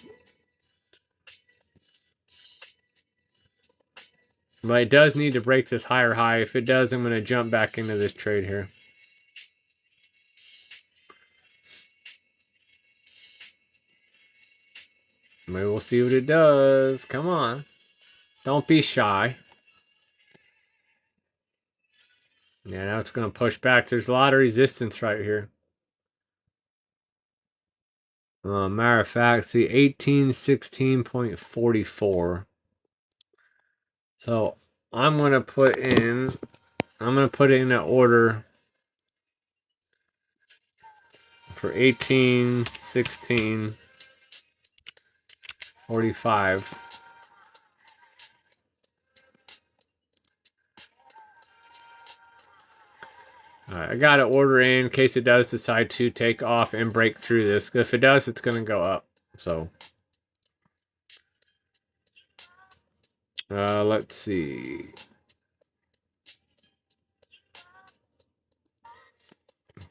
But it does need to break this higher high. If it does, I'm going to jump back into this trade here. Maybe we'll see what it does. Come on. Don't be shy. Yeah, now it's going to push back. There's a lot of resistance right here. Matter of fact, see 1816.44. So I'm going to put it in an order for 1816.45. Alright, I got an order in case it does decide to take off and break through this. If it does, it's going to go up. So, let's see.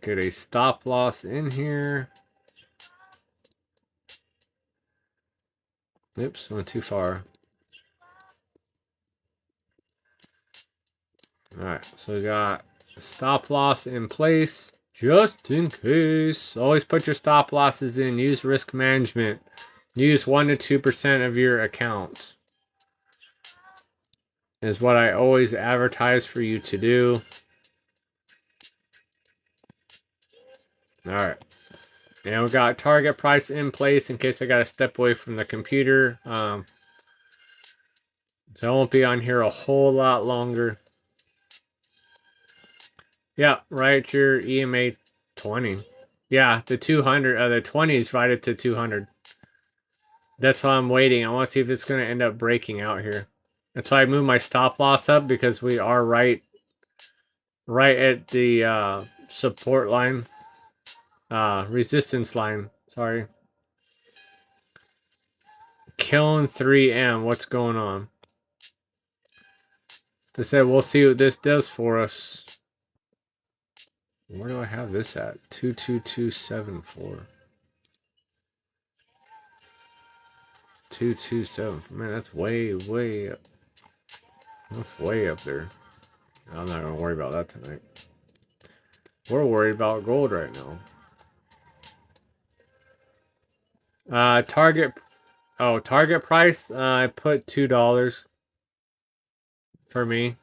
Get a stop loss in here. Oops, went too far. Alright, so we got stop loss in place just in case. Always put your stop losses in. Use risk management. Use 1 to 2% of your account. Is what I always advertise for you to do. Alright. And we got target price in place in case I got to step away from the computer. So I won't be on here a whole lot longer. Yeah, right, your EMA 20. Yeah, the 200, the 20 is right at the 200. That's why I'm waiting. I want to see if it's going to end up breaking out here. That's why I moved my stop loss up because we are right at the support line, resistance line. Sorry. Killing 3M. What's going on? They said we'll see what this does for us. Where do I have this at? 22274. 227. Man, that's way up. That's way up there. I'm not gonna worry about that tonight. We're worried about gold right now. Target price. I put $2 for me.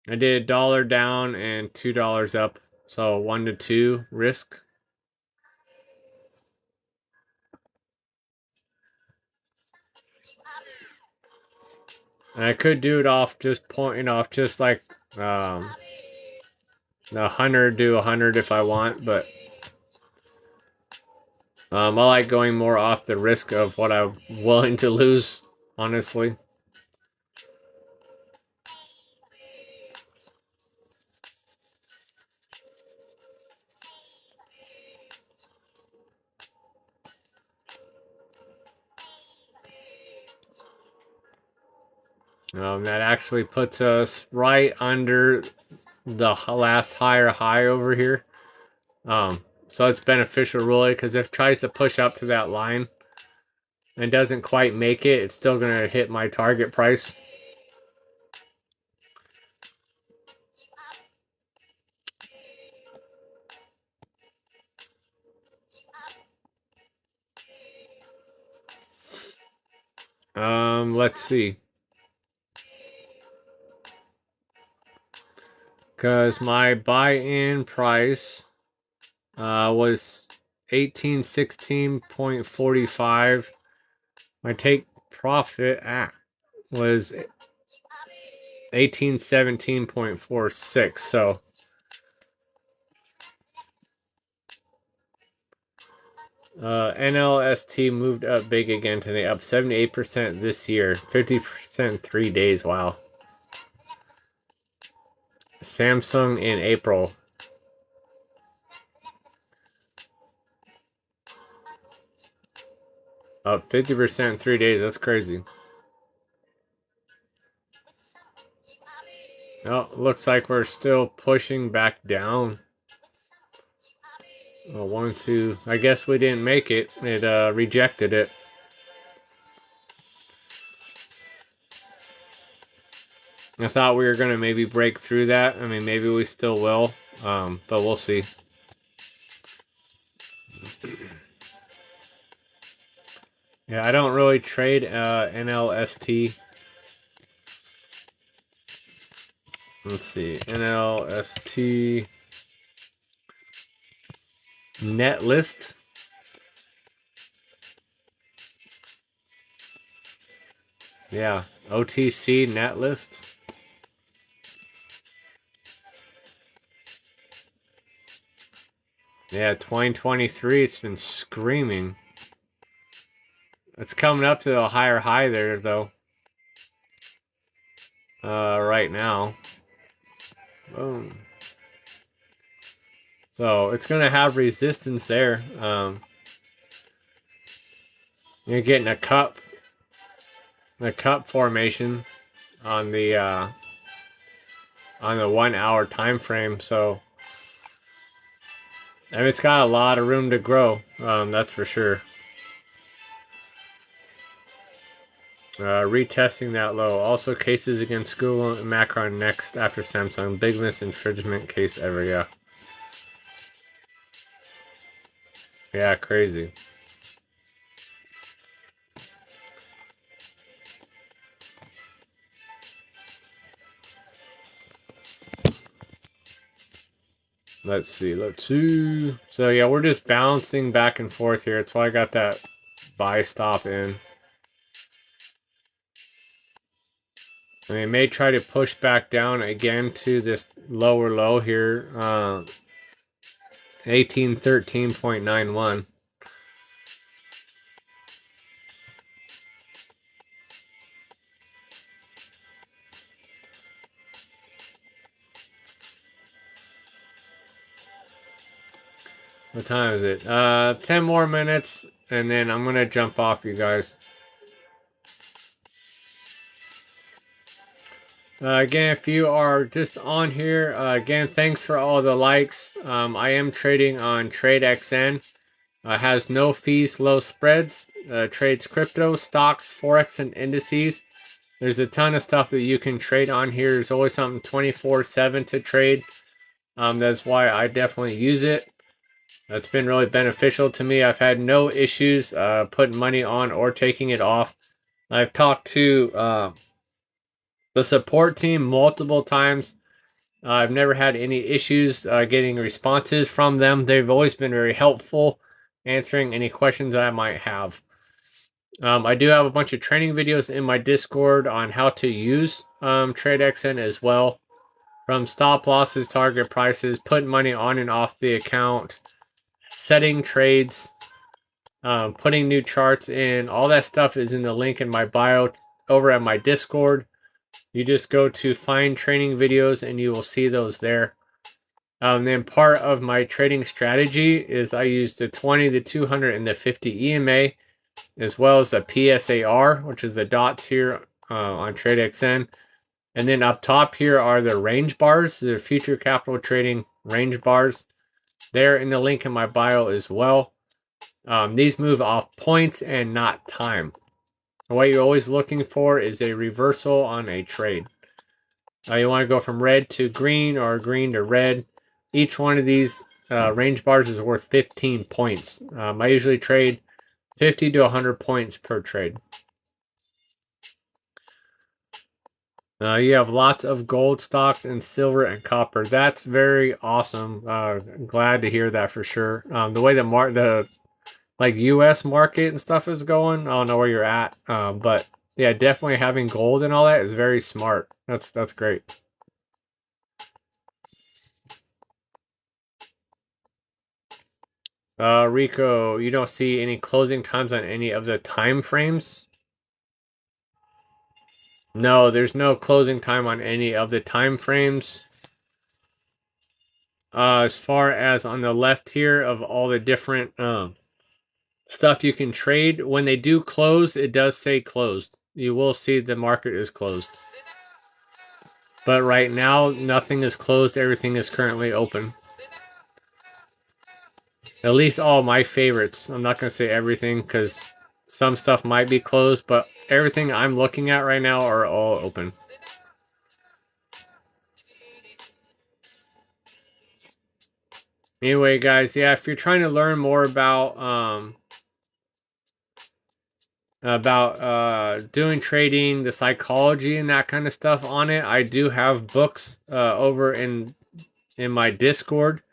I did $1 down and $2 up, so 1 to 2 risk. And I could do it off just pointing off, just like 100 do 100 if I want, but I like going more off the risk of what I'm willing to lose, honestly. That actually puts us right under the last higher high over here. So it's beneficial really, because if it tries to push up to that line and doesn't quite make it, it's still going to hit my target price. Let's see. Because my buy-in price was 1816.45. My take profit was 1817.46. So NLST moved up big again today, up 78% this year, 50% in 3 days. Wow. Samsung in April. Up 50% in 3 days. That's crazy. Oh, looks like we're still pushing back down. Oh, 1, 2. I guess we didn't make it. It rejected it. I thought we were going to maybe break through that. I mean, maybe we still will, but we'll see. Yeah, I don't really trade NLST. Let's see. NLST net list. Yeah, OTC net list. Yeah, 2023, it's been screaming. It's coming up to a higher high there, though. Right now. Boom. So it's going to have resistance there. You're getting a cup formation on the 1 hour time frame. So, and it's got a lot of room to grow. That's for sure. Retesting that low. Also, cases against Google and Macron next after Samsung. Biggest infringement case ever. Yeah. Yeah, crazy. Let's see. So yeah, we're just bouncing back and forth here. That's why I got that buy stop in. And they may try to push back down again to this lower low here. 1813.91. What time is it? 10 more minutes, and then I'm going to jump off, you guys. Again, if you are just on here, again, thanks for all the likes. I am trading on TradeXN. Has no fees, low spreads. Trades crypto, stocks, forex, and indices. There's a ton of stuff that you can trade on here. There's always something 24/7 to trade. That's why I definitely use it. It's been really beneficial to me. I've had no issues putting money on or taking it off. I've talked to the support team multiple times. I've never had any issues getting responses from them. They've always been very helpful answering any questions that I might have. I do have a bunch of training videos in my Discord on how to use TradeXN as well from stop losses, target prices, putting money on and off the account, setting trades, putting new charts in. All that stuff is in the link in my bio over at my Discord. You just go to find training videos and you will see those there. Then part of my trading strategy is I use the 20, the 200, and the 50 EMA, as well as the PSAR, which is the dots here on TradeXN. And then up top here are the range bars, the future capital trading range bars. They're in the link in my bio as well. These move off points and not time. What you're always looking for is a reversal on a trade. You want to go from red to green or green to red. Each one of these range bars is worth 15 points. I usually trade 50 to 100 points per trade. You have lots of gold stocks and silver and copper. That's very awesome. Glad to hear that for sure. The way the U.S. market and stuff is going, I don't know where you're at, but yeah, definitely having gold and all that is very smart. That's great. Rico, you don't see any closing times on any of the time frames? No, there's no closing time on any of the time frames. As far as on the left here of all the different stuff you can trade, when they do close, it does say closed. You will see the market is closed. But right now, nothing is closed. Everything is currently open. At least all my favorites. I'm not going to say everything because some stuff might be closed, but everything I'm looking at right now are all open. Anyway, guys, yeah, if you're trying to learn more about doing trading, the psychology and that kind of stuff on it, I do have books over in my Discord.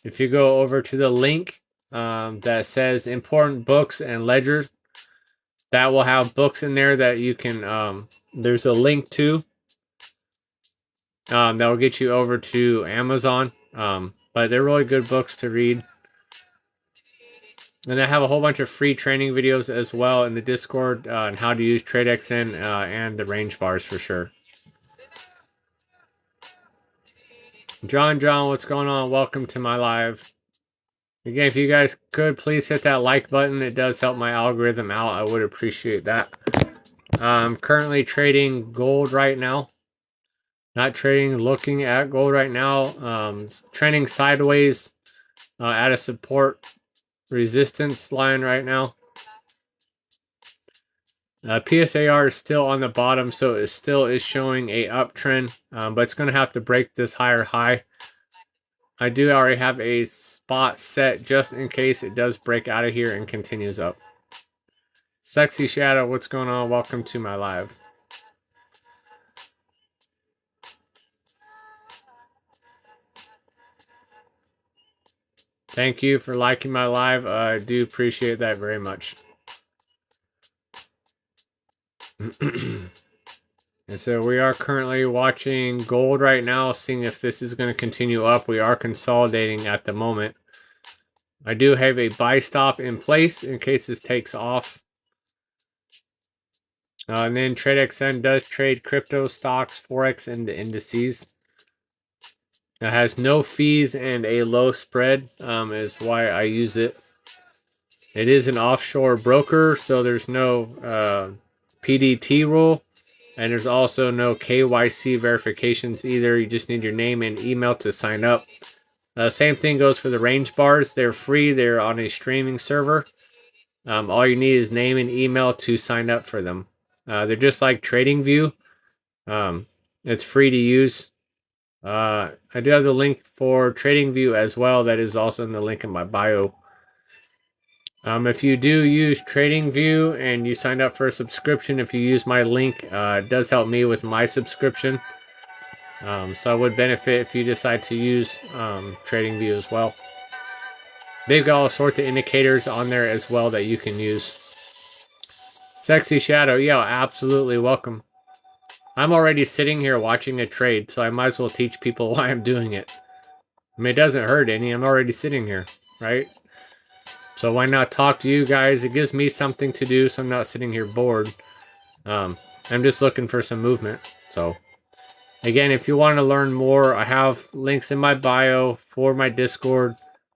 If you go over to the link that says important books and ledgers, that will have books in there that you can there's a link to that will get you over to Amazon, but they're really good books to read. And I have a whole bunch of free training videos as well in the Discord on how to use TradeXN and the range bars for sure. John, what's going on? Welcome to my live. Again, if you guys could, please hit that like button. It does help my algorithm out. I would appreciate that. I'm currently trading gold right now. Not trading, looking at gold right now. Trending sideways at a support resistance line right now. PSAR is still on the bottom, so it still is showing a uptrend, but it's going to have to break this higher high. I do already have a spot set just in case it does break out of here and continues up. Sexy Shadow, what's going on? Welcome to my live. Thank you for liking my live. I do appreciate that very much. And so we are currently watching gold right now, seeing if this is going to continue up. We are consolidating at the moment. I do have a buy stop in place in case this takes off. And then TradeXN does trade crypto stocks, Forex, and the indices. It has no fees and a low spread is why I use it. It is an offshore broker, so there's no PDT rule. And there's also no KYC verifications either. You just need your name and email to sign up. Same thing goes for the range bars. They're free. They're on a streaming server. All you need is name and email to sign up for them. They're just like TradingView. It's free to use. I do have the link for TradingView as well. That is also in the link in my bio. If you do use TradingView and you signed up for a subscription, if you use my link, it does help me with my subscription. So I would benefit if you decide to use TradingView as well. They've got all sorts of indicators on there as well that you can use. Sexy Shadow, yeah, absolutely welcome. I'm already sitting here watching a trade, so I might as well teach people why I'm doing it. I mean, it doesn't hurt any. I'm already sitting here, right? So why not talk to you guys? It gives me something to do, so I'm not sitting here bored. I'm just looking for some movement. So again, if you want to learn more, I have links in my bio for my Discord.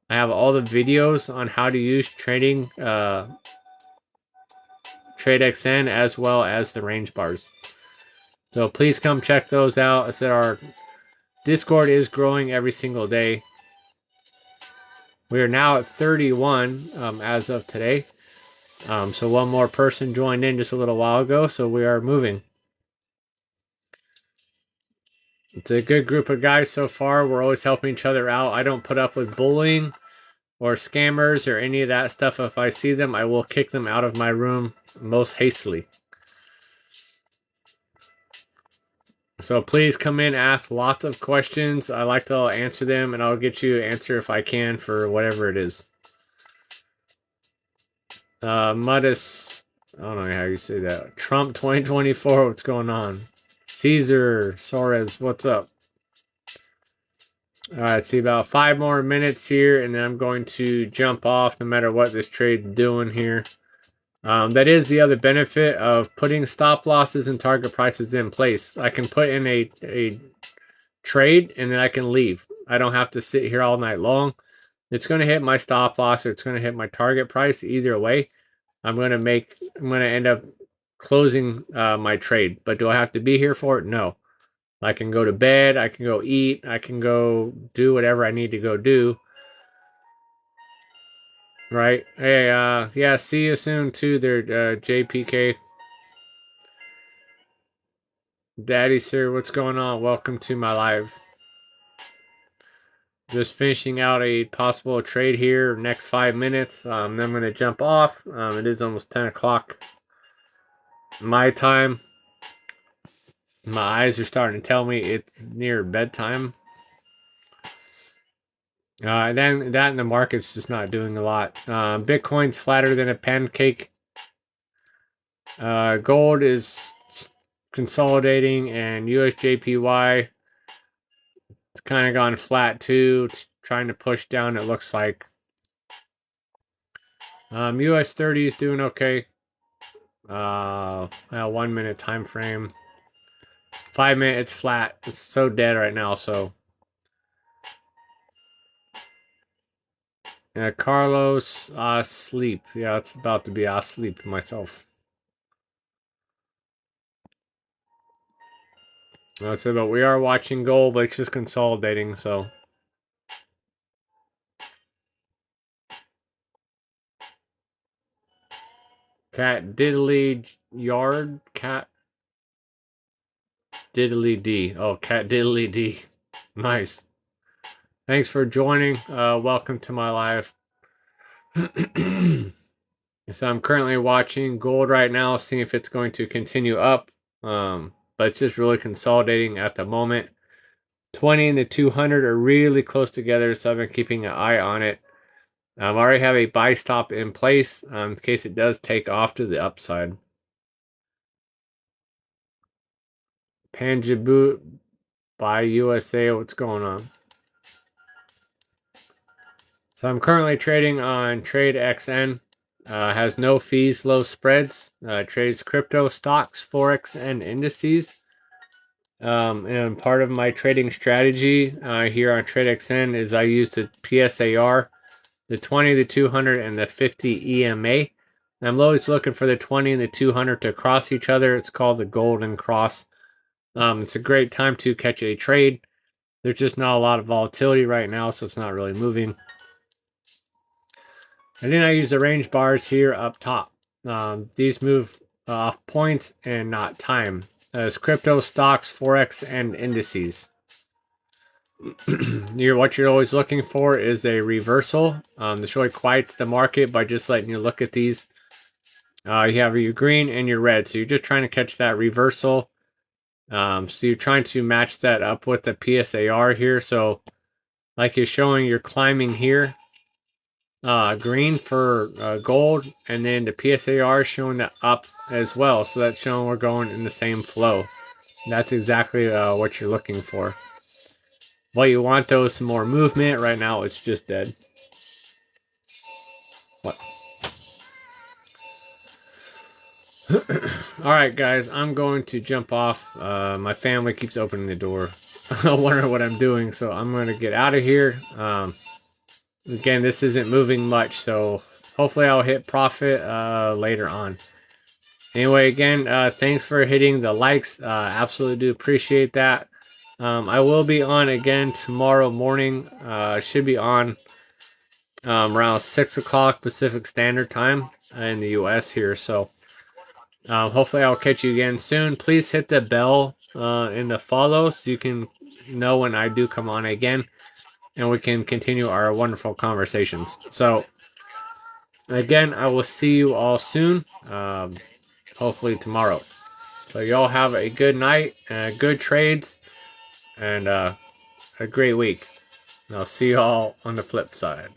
I have all the videos on how to use trading TradeXN as well as the range bars. So please come check those out. I said our Discord is growing every single day. We are now at 31 as of today. So one more person joined in just a little while ago, so we are moving. It's a good group of guys so far. We're always helping each other out. I don't put up with bullying or scammers or any of that stuff. If I see them, I will kick them out of my room most hastily. So please come in, ask lots of questions. I like to answer them, and I'll get you an answer if I can for whatever it is. Mudis, I don't know how you say that. Trump 2024, what's going on? Caesar Suarez, what's up? All right, see about 5 more minutes here, and then I'm going to jump off no matter what this trade's doing here. That is the other benefit of putting stop losses and target prices in place. I can put in a trade, and then I can leave. I don't have to sit here all night long. It's going to hit my stop loss, or it's going to hit my target price. Either way, I'm going to end up closing my trade. But do I have to be here for it? No. I can go to bed. I can go eat. I can go do whatever I need to go do. Right? Hey, yeah, see you soon too there, JPK. Daddy, sir, what's going on? Welcome to my live. Just finishing out a possible trade here next 5 minutes. Then I'm going to jump off. It is almost 10 o'clock my time. My eyes are starting to tell me it's near bedtime. Then that and the market's just not doing a lot. Bitcoin's flatter than a pancake. Gold is consolidating, and USJPY, it's kind of gone flat too. It's trying to push down, it looks like. US 30 is doing okay. 1 minute time frame. 5 minutes flat. It's so dead right now, so. Carlos, asleep. Yeah, it's about to be asleep myself. That's it, but we are watching gold, but it's just consolidating, so. Cat Diddley Yard? Cat Diddley D. Oh, Cat Diddley D. Nice. Thanks for joining. Welcome to my live. So I'm currently watching gold right now, seeing if it's going to continue up. But it's just really consolidating at the moment. 20 and the 200 are really close together, so I've been keeping an eye on it. I already have a buy stop in place in case it does take off to the upside. Panjabu by USA, what's going on? So I'm currently trading on TradeXN. Has no fees, low spreads. Trades crypto, stocks, forex, and indices. And part of my trading strategy here on TradeXN is I use the PSAR, the 20, the 200, and the 50 EMA. I'm always looking for the 20 and the 200 to cross each other. It's called the golden cross. It's a great time to catch a trade. There's just not a lot of volatility right now, so it's not really moving. And then I use the range bars here up top. These move off points and not time. As crypto, stocks, forex, and indices. What you're always looking for is a reversal. This really quiets the market by just letting you look at these. You have your green and your red, so you're just trying to catch that reversal. So you're trying to match that up with the PSAR here. So like you're showing, you're climbing here. Green for gold, and then the PSAR is showing that up as well. So that's showing we're going in the same flow. That's exactly what you're looking for. What you want though is some more movement. Right now it's just dead. What? Alright guys, I'm going to jump off. My family keeps opening the door. I wonder what I'm doing, so I'm going to get out of here. Again, this isn't moving much, so hopefully I'll hit profit later on. Anyway, again, thanks for hitting the likes. Absolutely do appreciate that. I will be on again tomorrow morning. Should be on around 6 o'clock Pacific Standard Time in the US here, so hopefully I'll catch you again soon. Please hit the bell in the follow so you can know when I do come on again, and we can continue our wonderful conversations. So again, I will see you all soon, hopefully tomorrow. So y'all have a good night, good trades, and a great week. And I'll see you all on the flip side.